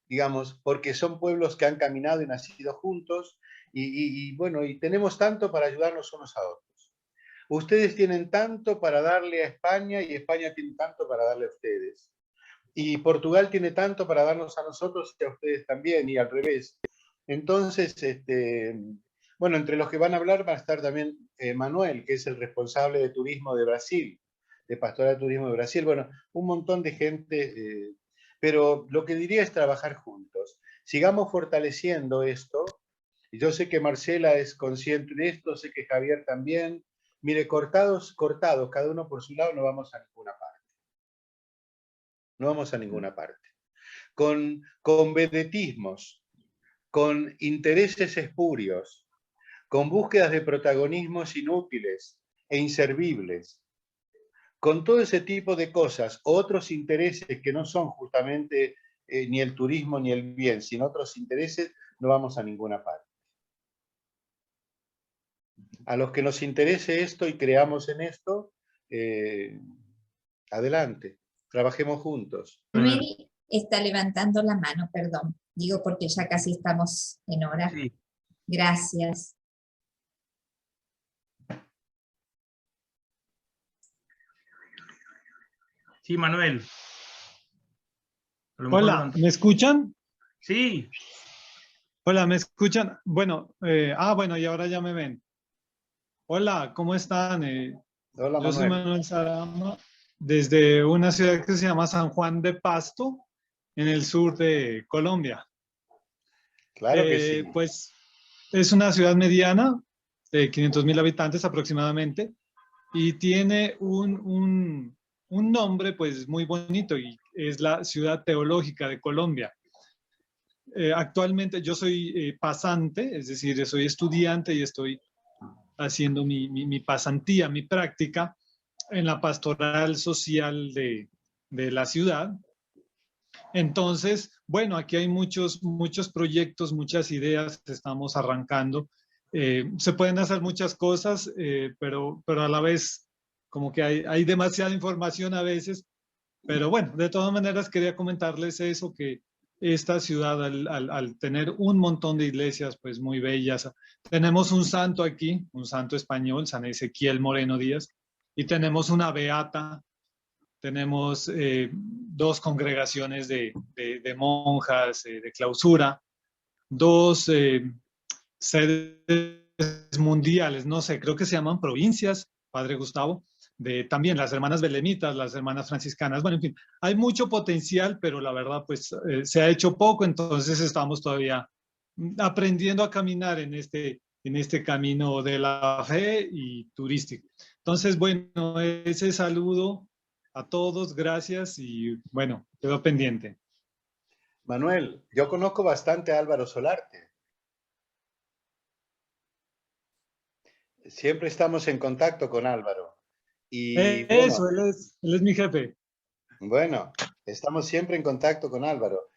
digamos, porque son pueblos que han caminado y nacido juntos, bueno, y tenemos tanto para ayudarnos unos a otros. Ustedes tienen tanto para darle a España y España tiene tanto para darle a ustedes. Y Portugal tiene tanto para darnos a nosotros y a ustedes también, y al revés. Entonces, bueno, entre los que van a hablar va a estar también Manuel, que es el responsable de turismo de Brasil, de Pastoral de Turismo de Brasil. Bueno, un montón de gente. Pero lo que diría es trabajar juntos. Sigamos fortaleciendo esto. Yo sé que Marcela es consciente de esto, sé que Javier también. Mire, cortados, cada uno por su lado, no vamos a ninguna parte. No vamos a ninguna parte. Con vedetismos, con intereses espurios, con búsquedas de protagonismos inútiles e inservibles, con todo ese tipo de cosas, otros intereses que no son justamente ni el turismo ni el bien, sino otros intereses, no vamos a ninguna parte. A los que nos interese esto y creamos en esto, adelante, trabajemos juntos. Mary está levantando la mano, perdón. Digo porque ya casi estamos en hora. Sí. Gracias. Sí, Manuel. A lo Hola, mejor ¿me escuchan? Sí, Hola, ¿me escuchan? Bueno, bueno, y ahora ya me ven. Hola, ¿cómo están? Hola, Yo soy Manuel. Manuel Sarama, desde una ciudad que se llama San Juan de Pasto, en el sur de Colombia. Claro que sí. Pues es una ciudad mediana, de 500.000 habitantes aproximadamente, y tiene un nombre pues muy bonito, y es la Ciudad Teológica de Colombia. Actualmente yo soy pasante, es decir, soy estudiante y estoy haciendo mi pasantía, mi práctica en la pastoral social de la ciudad. Entonces, bueno, aquí hay muchos proyectos, muchas ideas, estamos arrancando. Se pueden hacer muchas cosas, pero a la vez como que hay demasiada información a veces. Pero bueno, de todas maneras quería comentarles eso, que esta ciudad al tener un montón de iglesias pues muy bellas, tenemos un santo aquí, un santo español, San Ezequiel Moreno Díaz, y tenemos una beata, tenemos dos congregaciones de monjas de clausura, dos sedes mundiales, no sé, creo que se llaman provincias, Padre Gustavo, de también las hermanas belemitas, las hermanas franciscanas, bueno, en fin, hay mucho potencial, pero la verdad pues se ha hecho poco, entonces estamos todavía aprendiendo a caminar en este camino de la fe y turístico. Entonces, bueno, ese saludo a todos, gracias y bueno, quedo pendiente. Manuel, yo conozco bastante a Álvaro Solarte. Siempre estamos en contacto con Álvaro. Y Eso, bueno, él es mi jefe. bueno, estamos siempre en contacto con Álvaro.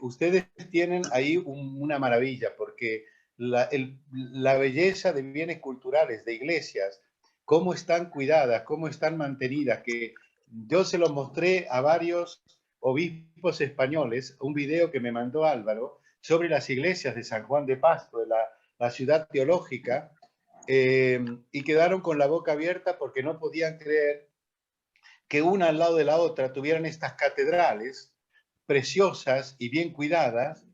Ustedes tienen ahí una maravilla, porque la belleza de bienes culturales, de iglesias, cómo están cuidadas, cómo están mantenidas, que yo se lo mostré a varios obispos españoles, un video que me mandó Álvaro sobre las iglesias de San Juan de Pasto, de la ciudad teológica, y quedaron con la boca abierta porque no podían creer que una al lado de la otra tuvieran estas catedrales preciosas y bien cuidadas.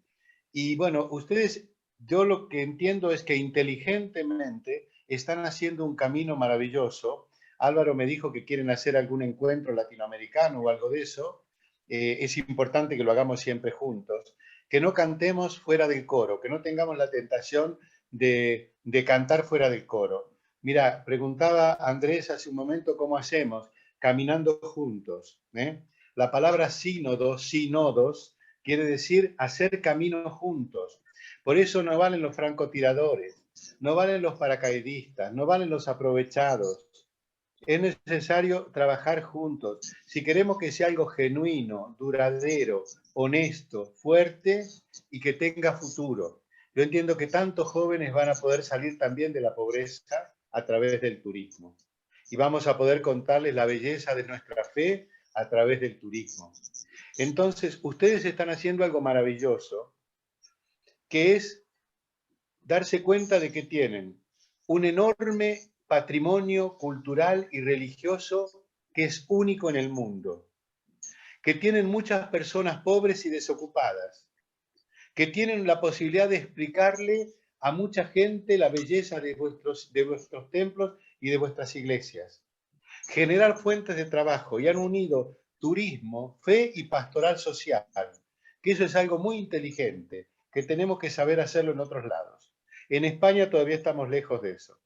Y bueno, ustedes, yo lo que entiendo es que inteligentemente están haciendo un camino maravilloso. Álvaro me dijo que quieren hacer algún encuentro latinoamericano o algo de eso. Es importante que lo hagamos siempre juntos. Que no cantemos fuera del coro, que no tengamos la tentación de cantar fuera del coro. Mira, preguntaba Andrés hace un momento cómo hacemos, caminando juntos. La palabra sínodos, quiere decir hacer camino juntos. Por eso no valen los francotiradores, no valen los paracaidistas, no valen los aprovechados. Es necesario trabajar juntos. Si queremos que sea algo genuino, duradero, honesto, fuerte y que tenga futuro. Yo entiendo que tantos jóvenes van a poder salir también de la pobreza a través del turismo. Y vamos a poder contarles la belleza de nuestra fe a través del turismo. Entonces, ustedes están haciendo algo maravilloso, que es darse cuenta de que tienen un enorme patrimonio cultural y religioso que es único en el mundo, que tienen muchas personas pobres y desocupadas, que tienen la posibilidad de explicarle a mucha gente la belleza de vuestros templos y de vuestras iglesias, generar fuentes de trabajo, y han unido turismo, fe y pastoral social, que eso es algo muy inteligente, que tenemos que saber hacerlo en otros lados. En España todavía estamos lejos de eso.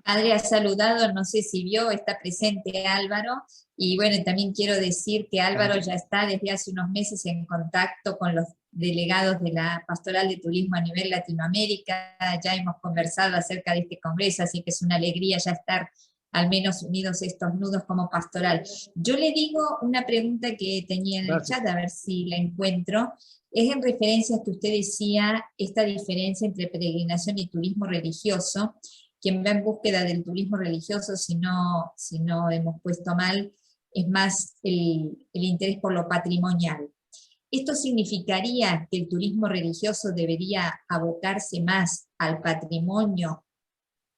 Padre ha saludado, no sé si vio, está presente Álvaro, y bueno, también quiero decir que Álvaro ya está desde hace unos meses en contacto con los delegados de la Pastoral de Turismo a nivel Latinoamérica, ya hemos conversado acerca de este congreso, así que es una alegría ya estar al menos unidos estos nudos como pastoral. Yo le digo una pregunta que tenía en el chat, a ver si la encuentro, es en referencia a que usted decía esta diferencia entre peregrinación y turismo religioso. Quien va en búsqueda del turismo religioso, si no hemos puesto mal, es más el interés por lo patrimonial. ¿Esto significaría que el turismo religioso debería abocarse más al patrimonio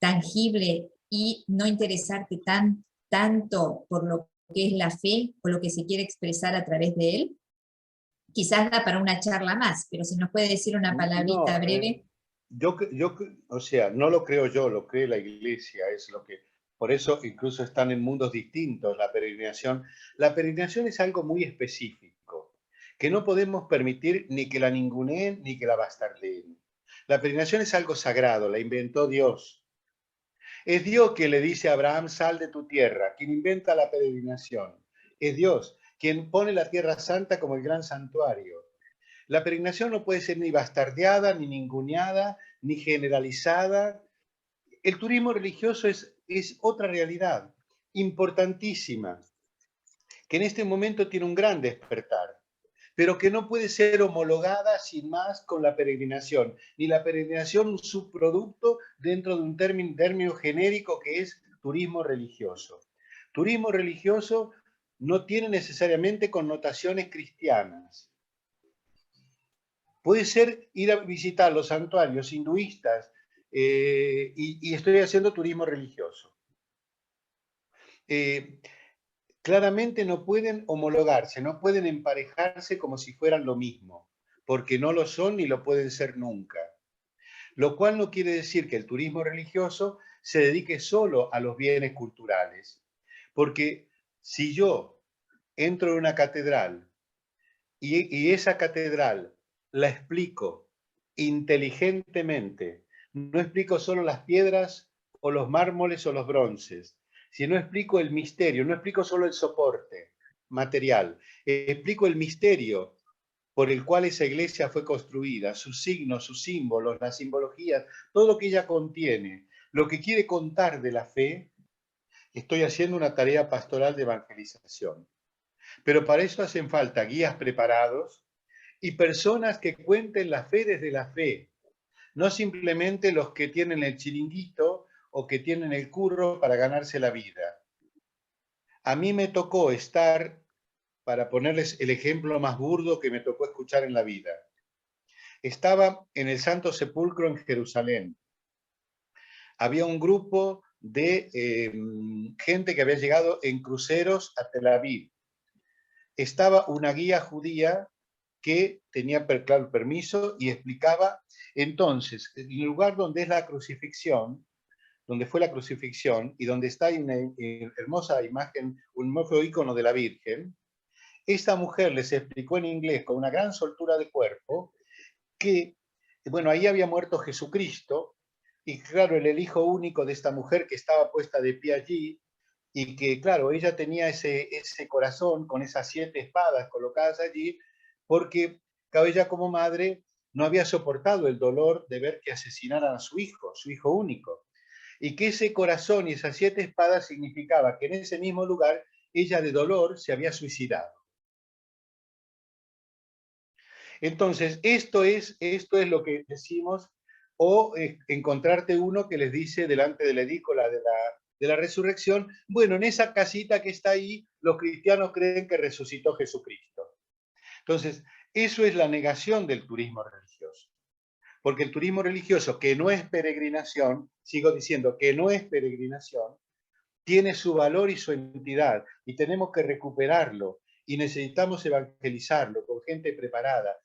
tangible y no interesarte tanto por lo que es la fe o lo que se quiere expresar a través de él? Quizás da para una charla más, pero si nos puede decir una palabrita breve. O sea, no lo creo yo, lo cree la Iglesia, es lo que, por eso incluso están en mundos distintos la peregrinación. La peregrinación es algo muy específico, que no podemos permitir ni que la ninguneen ni que la bastardeen. La peregrinación es algo sagrado, la inventó Dios. Es Dios quien le dice a Abraham, sal de tu tierra, quien inventa la peregrinación. Es Dios quien pone la tierra santa como el gran santuario. La peregrinación no puede ser ni bastardeada, ni ninguneada, ni generalizada. El turismo religioso es otra realidad importantísima, que en este momento tiene un gran despertar, pero que no puede ser homologada sin más con la peregrinación, ni la peregrinación un subproducto dentro de un término genérico que es turismo religioso. Turismo religioso no tiene necesariamente connotaciones cristianas. Puede ser ir a visitar los santuarios hinduistas y estoy haciendo turismo religioso. Claramente no pueden homologarse, no pueden emparejarse como si fueran lo mismo, porque no lo son ni lo pueden ser nunca. Lo cual no quiere decir que el turismo religioso se dedique solo a los bienes culturales, porque si yo entro en una catedral y esa catedral la explico inteligentemente, no explico solo las piedras o los mármoles o los bronces, sino explico el misterio, no explico solo el soporte material, explico el misterio por el cual esa iglesia fue construida, sus signos, sus símbolos, las simbologías, todo lo que ella contiene, lo que quiere contar de la fe. Estoy haciendo una tarea pastoral de evangelización. Pero para eso hacen falta guías preparados y personas que cuenten la fe desde la fe, no simplemente los que tienen el chiringuito o que tienen el curro para ganarse la vida. A mí me tocó estar, para ponerles el ejemplo más burdo que me tocó escuchar en la vida, estaba en el Santo Sepulcro en Jerusalén. Había un grupo de gente que había llegado en cruceros a Tel Aviv. Estaba una guía judía que tenía claro permiso y explicaba, entonces, el lugar donde es la crucifixión, donde fue la crucifixión y donde está una hermosa imagen, un hermoso icono de la Virgen, esta mujer les explicó en inglés con una gran soltura de cuerpo que, bueno, ahí había muerto Jesucristo y claro, el hijo único de esta mujer que estaba puesta de pie allí y que, claro, ella tenía ese corazón con esas 7 espadas colocadas allí, porque ella como madre no había soportado el dolor de ver que asesinaran a su hijo único. Y que ese corazón y esas 7 espadas significaba que en ese mismo lugar ella de dolor se había suicidado. Entonces, esto es lo que decimos, o encontrarte uno que les dice delante de la edícola de la resurrección, bueno, en esa casita que está ahí, los cristianos creen que resucitó Jesucristo. Entonces, eso es la negación del turismo religioso. Porque el turismo religioso, que no es peregrinación, sigo diciendo que no es peregrinación, tiene su valor y su entidad, y tenemos que recuperarlo, y necesitamos evangelizarlo con gente preparada.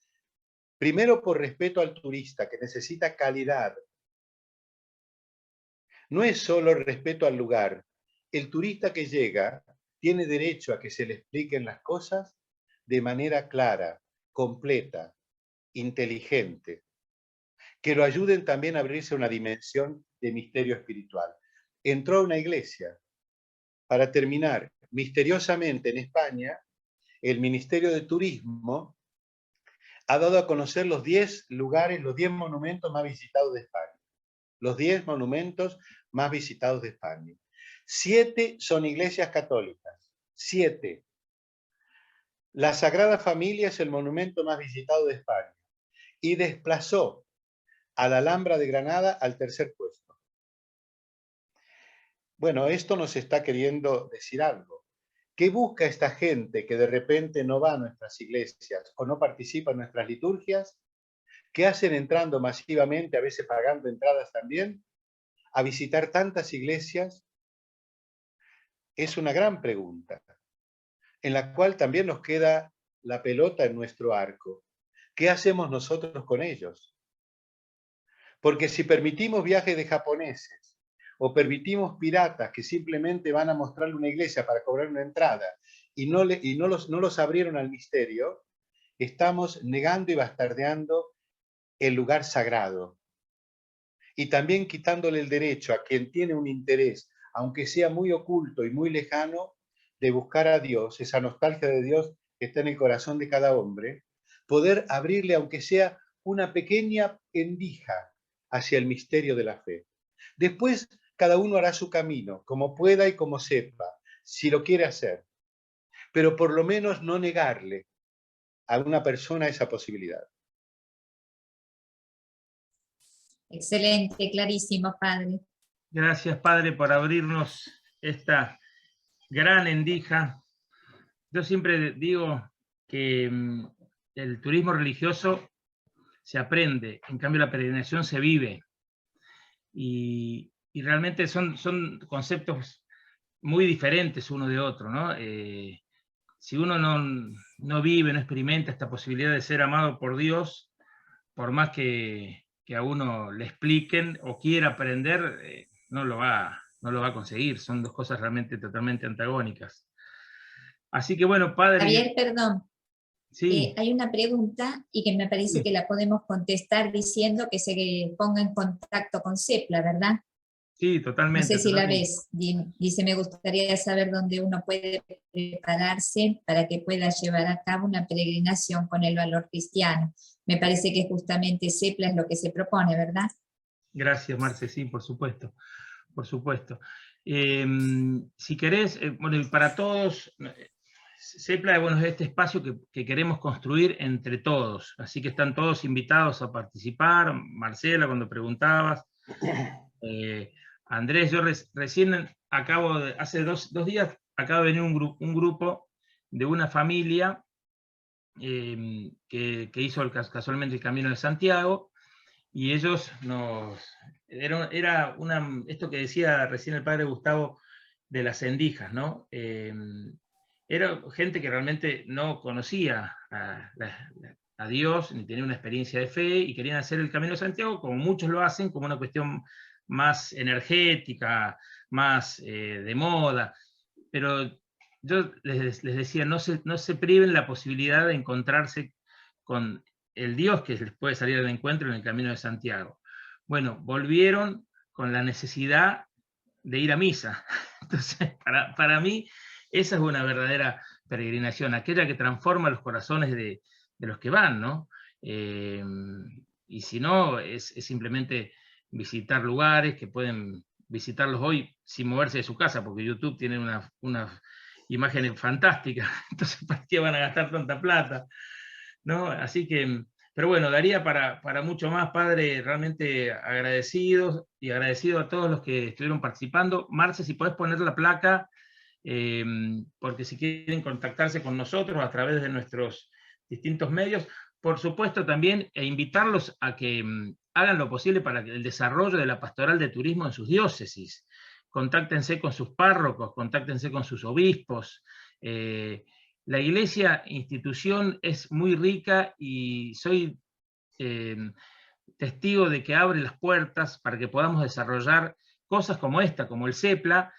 Primero por respeto al turista, que necesita calidad. No es solo respeto al lugar. El turista que llega tiene derecho a que se le expliquen las cosas de manera clara, completa, inteligente, que lo ayuden también a abrirse a una dimensión de misterio espiritual. Entró a una iglesia. Para terminar, misteriosamente en España, el Ministerio de Turismo ha dado a conocer los 10 lugares, los 10 monumentos más visitados de España. Los 10 monumentos más visitados de España. 7 son iglesias católicas. 7. La Sagrada Familia es el monumento más visitado de España y desplazó a la Alhambra de Granada al tercer puesto. Bueno, esto nos está queriendo decir algo. ¿Qué busca esta gente que de repente no va a nuestras iglesias o no participa en nuestras liturgias? ¿Qué hacen entrando masivamente, a veces pagando entradas también, a visitar tantas iglesias? Es una gran pregunta, en la cual también nos queda la pelota en nuestro arco. ¿Qué hacemos nosotros con ellos? Porque si permitimos viajes de japoneses o permitimos piratas que simplemente van a mostrarle una iglesia para cobrar una entrada y no los abrieron al misterio, estamos negando y bastardeando el lugar sagrado. Y también quitándole el derecho a quien tiene un interés, aunque sea muy oculto y muy lejano, de buscar a Dios, esa nostalgia de Dios que está en el corazón de cada hombre, poder abrirle, aunque sea una pequeña endija, hacia el misterio de la fe. Después, cada uno hará su camino, como pueda y como sepa, si lo quiere hacer. Pero por lo menos no negarle a una persona esa posibilidad. Excelente, clarísimo, padre. Gracias, padre, por abrirnos esta gran endija. Yo siempre digo que el turismo religioso se aprende, en cambio la peregrinación se vive. Y realmente son conceptos muy diferentes uno de otro, ¿no? Si uno no vive, no experimenta esta posibilidad de ser amado por Dios, por más que a uno le expliquen o quiera aprender, no lo va a conseguir. Son dos cosas realmente totalmente antagónicas. Así que bueno, padre... Javier, perdón. Sí. Hay una pregunta y que me parece que la podemos contestar diciendo que se ponga en contacto con CEPLA, ¿verdad? Sí, totalmente. No sé si totalmente. la ves. Dice, me gustaría saber dónde uno puede prepararse para que pueda llevar a cabo una peregrinación con el valor cristiano. Me parece que justamente CEPLA es lo que se propone, ¿verdad? Gracias, Marce, sí, por supuesto. Por supuesto. Si querés, bueno, y para todos, CEPLA, bueno, es este espacio que queremos construir entre todos, así que están todos invitados a participar. Marcela, cuando preguntabas, Andrés, yo recién hace dos días, acabo de venir un grupo de una familia que hizo casualmente el Camino de Santiago, y ellos era esto que decía recién el padre Gustavo de las endijas, ¿no? Era gente que realmente no conocía a Dios, ni tenía una experiencia de fe, y querían hacer el Camino de Santiago, como muchos lo hacen, como una cuestión más energética, más de moda. Pero yo les decía, no se priven la posibilidad de encontrarse con el Dios que les puede salir al encuentro en el Camino de Santiago. Bueno, volvieron con la necesidad de ir a misa. Entonces, para mí, esa es una verdadera peregrinación, aquella que transforma los corazones de los que van, ¿no? Y si no, es simplemente visitar lugares que pueden visitarlos hoy sin moverse de su casa, porque YouTube tiene unas imágenes fantásticas, entonces ¿para qué van a gastar tanta plata? ¿No? Así que, pero bueno, daría para mucho más, padre, realmente agradecido a todos los que estuvieron participando. Marce, si podés poner la placa, porque si quieren contactarse con nosotros a través de nuestros distintos medios, por supuesto también, invitarlos a que hagan lo posible para el desarrollo de la pastoral de turismo en sus diócesis. Contáctense con sus párrocos, contáctense con sus obispos. La iglesia, institución, es muy rica y soy testigo de que abre las puertas para que podamos desarrollar cosas como esta, como el CEPLA,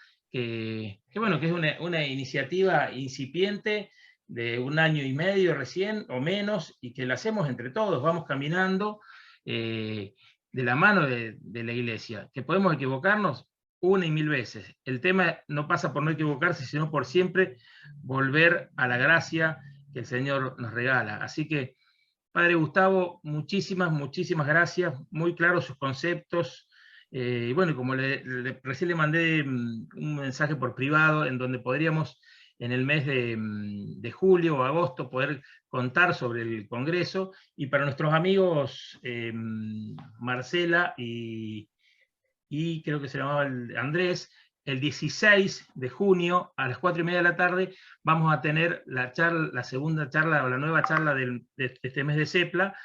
bueno, que es una iniciativa incipiente de 1 año y medio recién, o menos, y que la hacemos entre todos, vamos caminando de la mano de la Iglesia. Que podemos equivocarnos 1 y 1000 veces. El tema no pasa por no equivocarse, sino por siempre volver a la gracia que el Señor nos regala. Así que, Padre Gustavo, muchísimas gracias, muy claros sus conceptos. Y bueno, como recién le mandé un mensaje por privado en donde podríamos en el mes de julio o agosto poder contar sobre el Congreso, y para nuestros amigos Marcela y creo que se llamaba Andrés, el 16 de junio a las 4:30 de la tarde vamos a tener la segunda charla, o la nueva charla de este mes de CEPLA,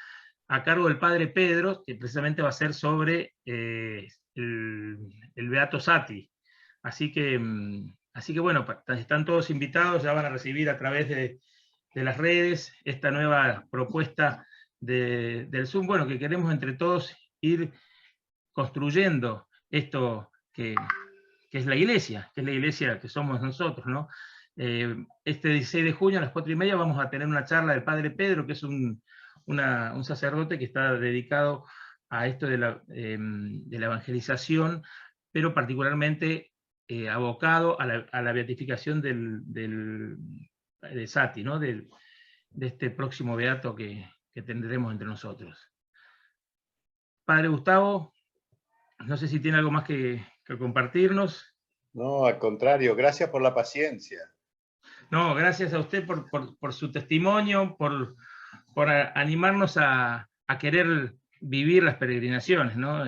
a cargo del Padre Pedro, que precisamente va a ser sobre el Beato Satie. Así que bueno, están todos invitados, ya van a recibir a través de las redes esta nueva propuesta del Zoom, bueno, que queremos entre todos ir construyendo esto que es la Iglesia, que somos nosotros, ¿no? Este 16 de junio a las 4:30 vamos a tener una charla del Padre Pedro, que es un sacerdote que está dedicado a esto de la evangelización, pero particularmente abocado a la beatificación de Satie, ¿no? de este próximo beato que tendremos entre nosotros. Padre Gustavo, no sé si tiene algo más que compartirnos. No, al contrario, gracias por la paciencia. No, gracias a usted por su testimonio, por animarnos a querer vivir las peregrinaciones, ¿no?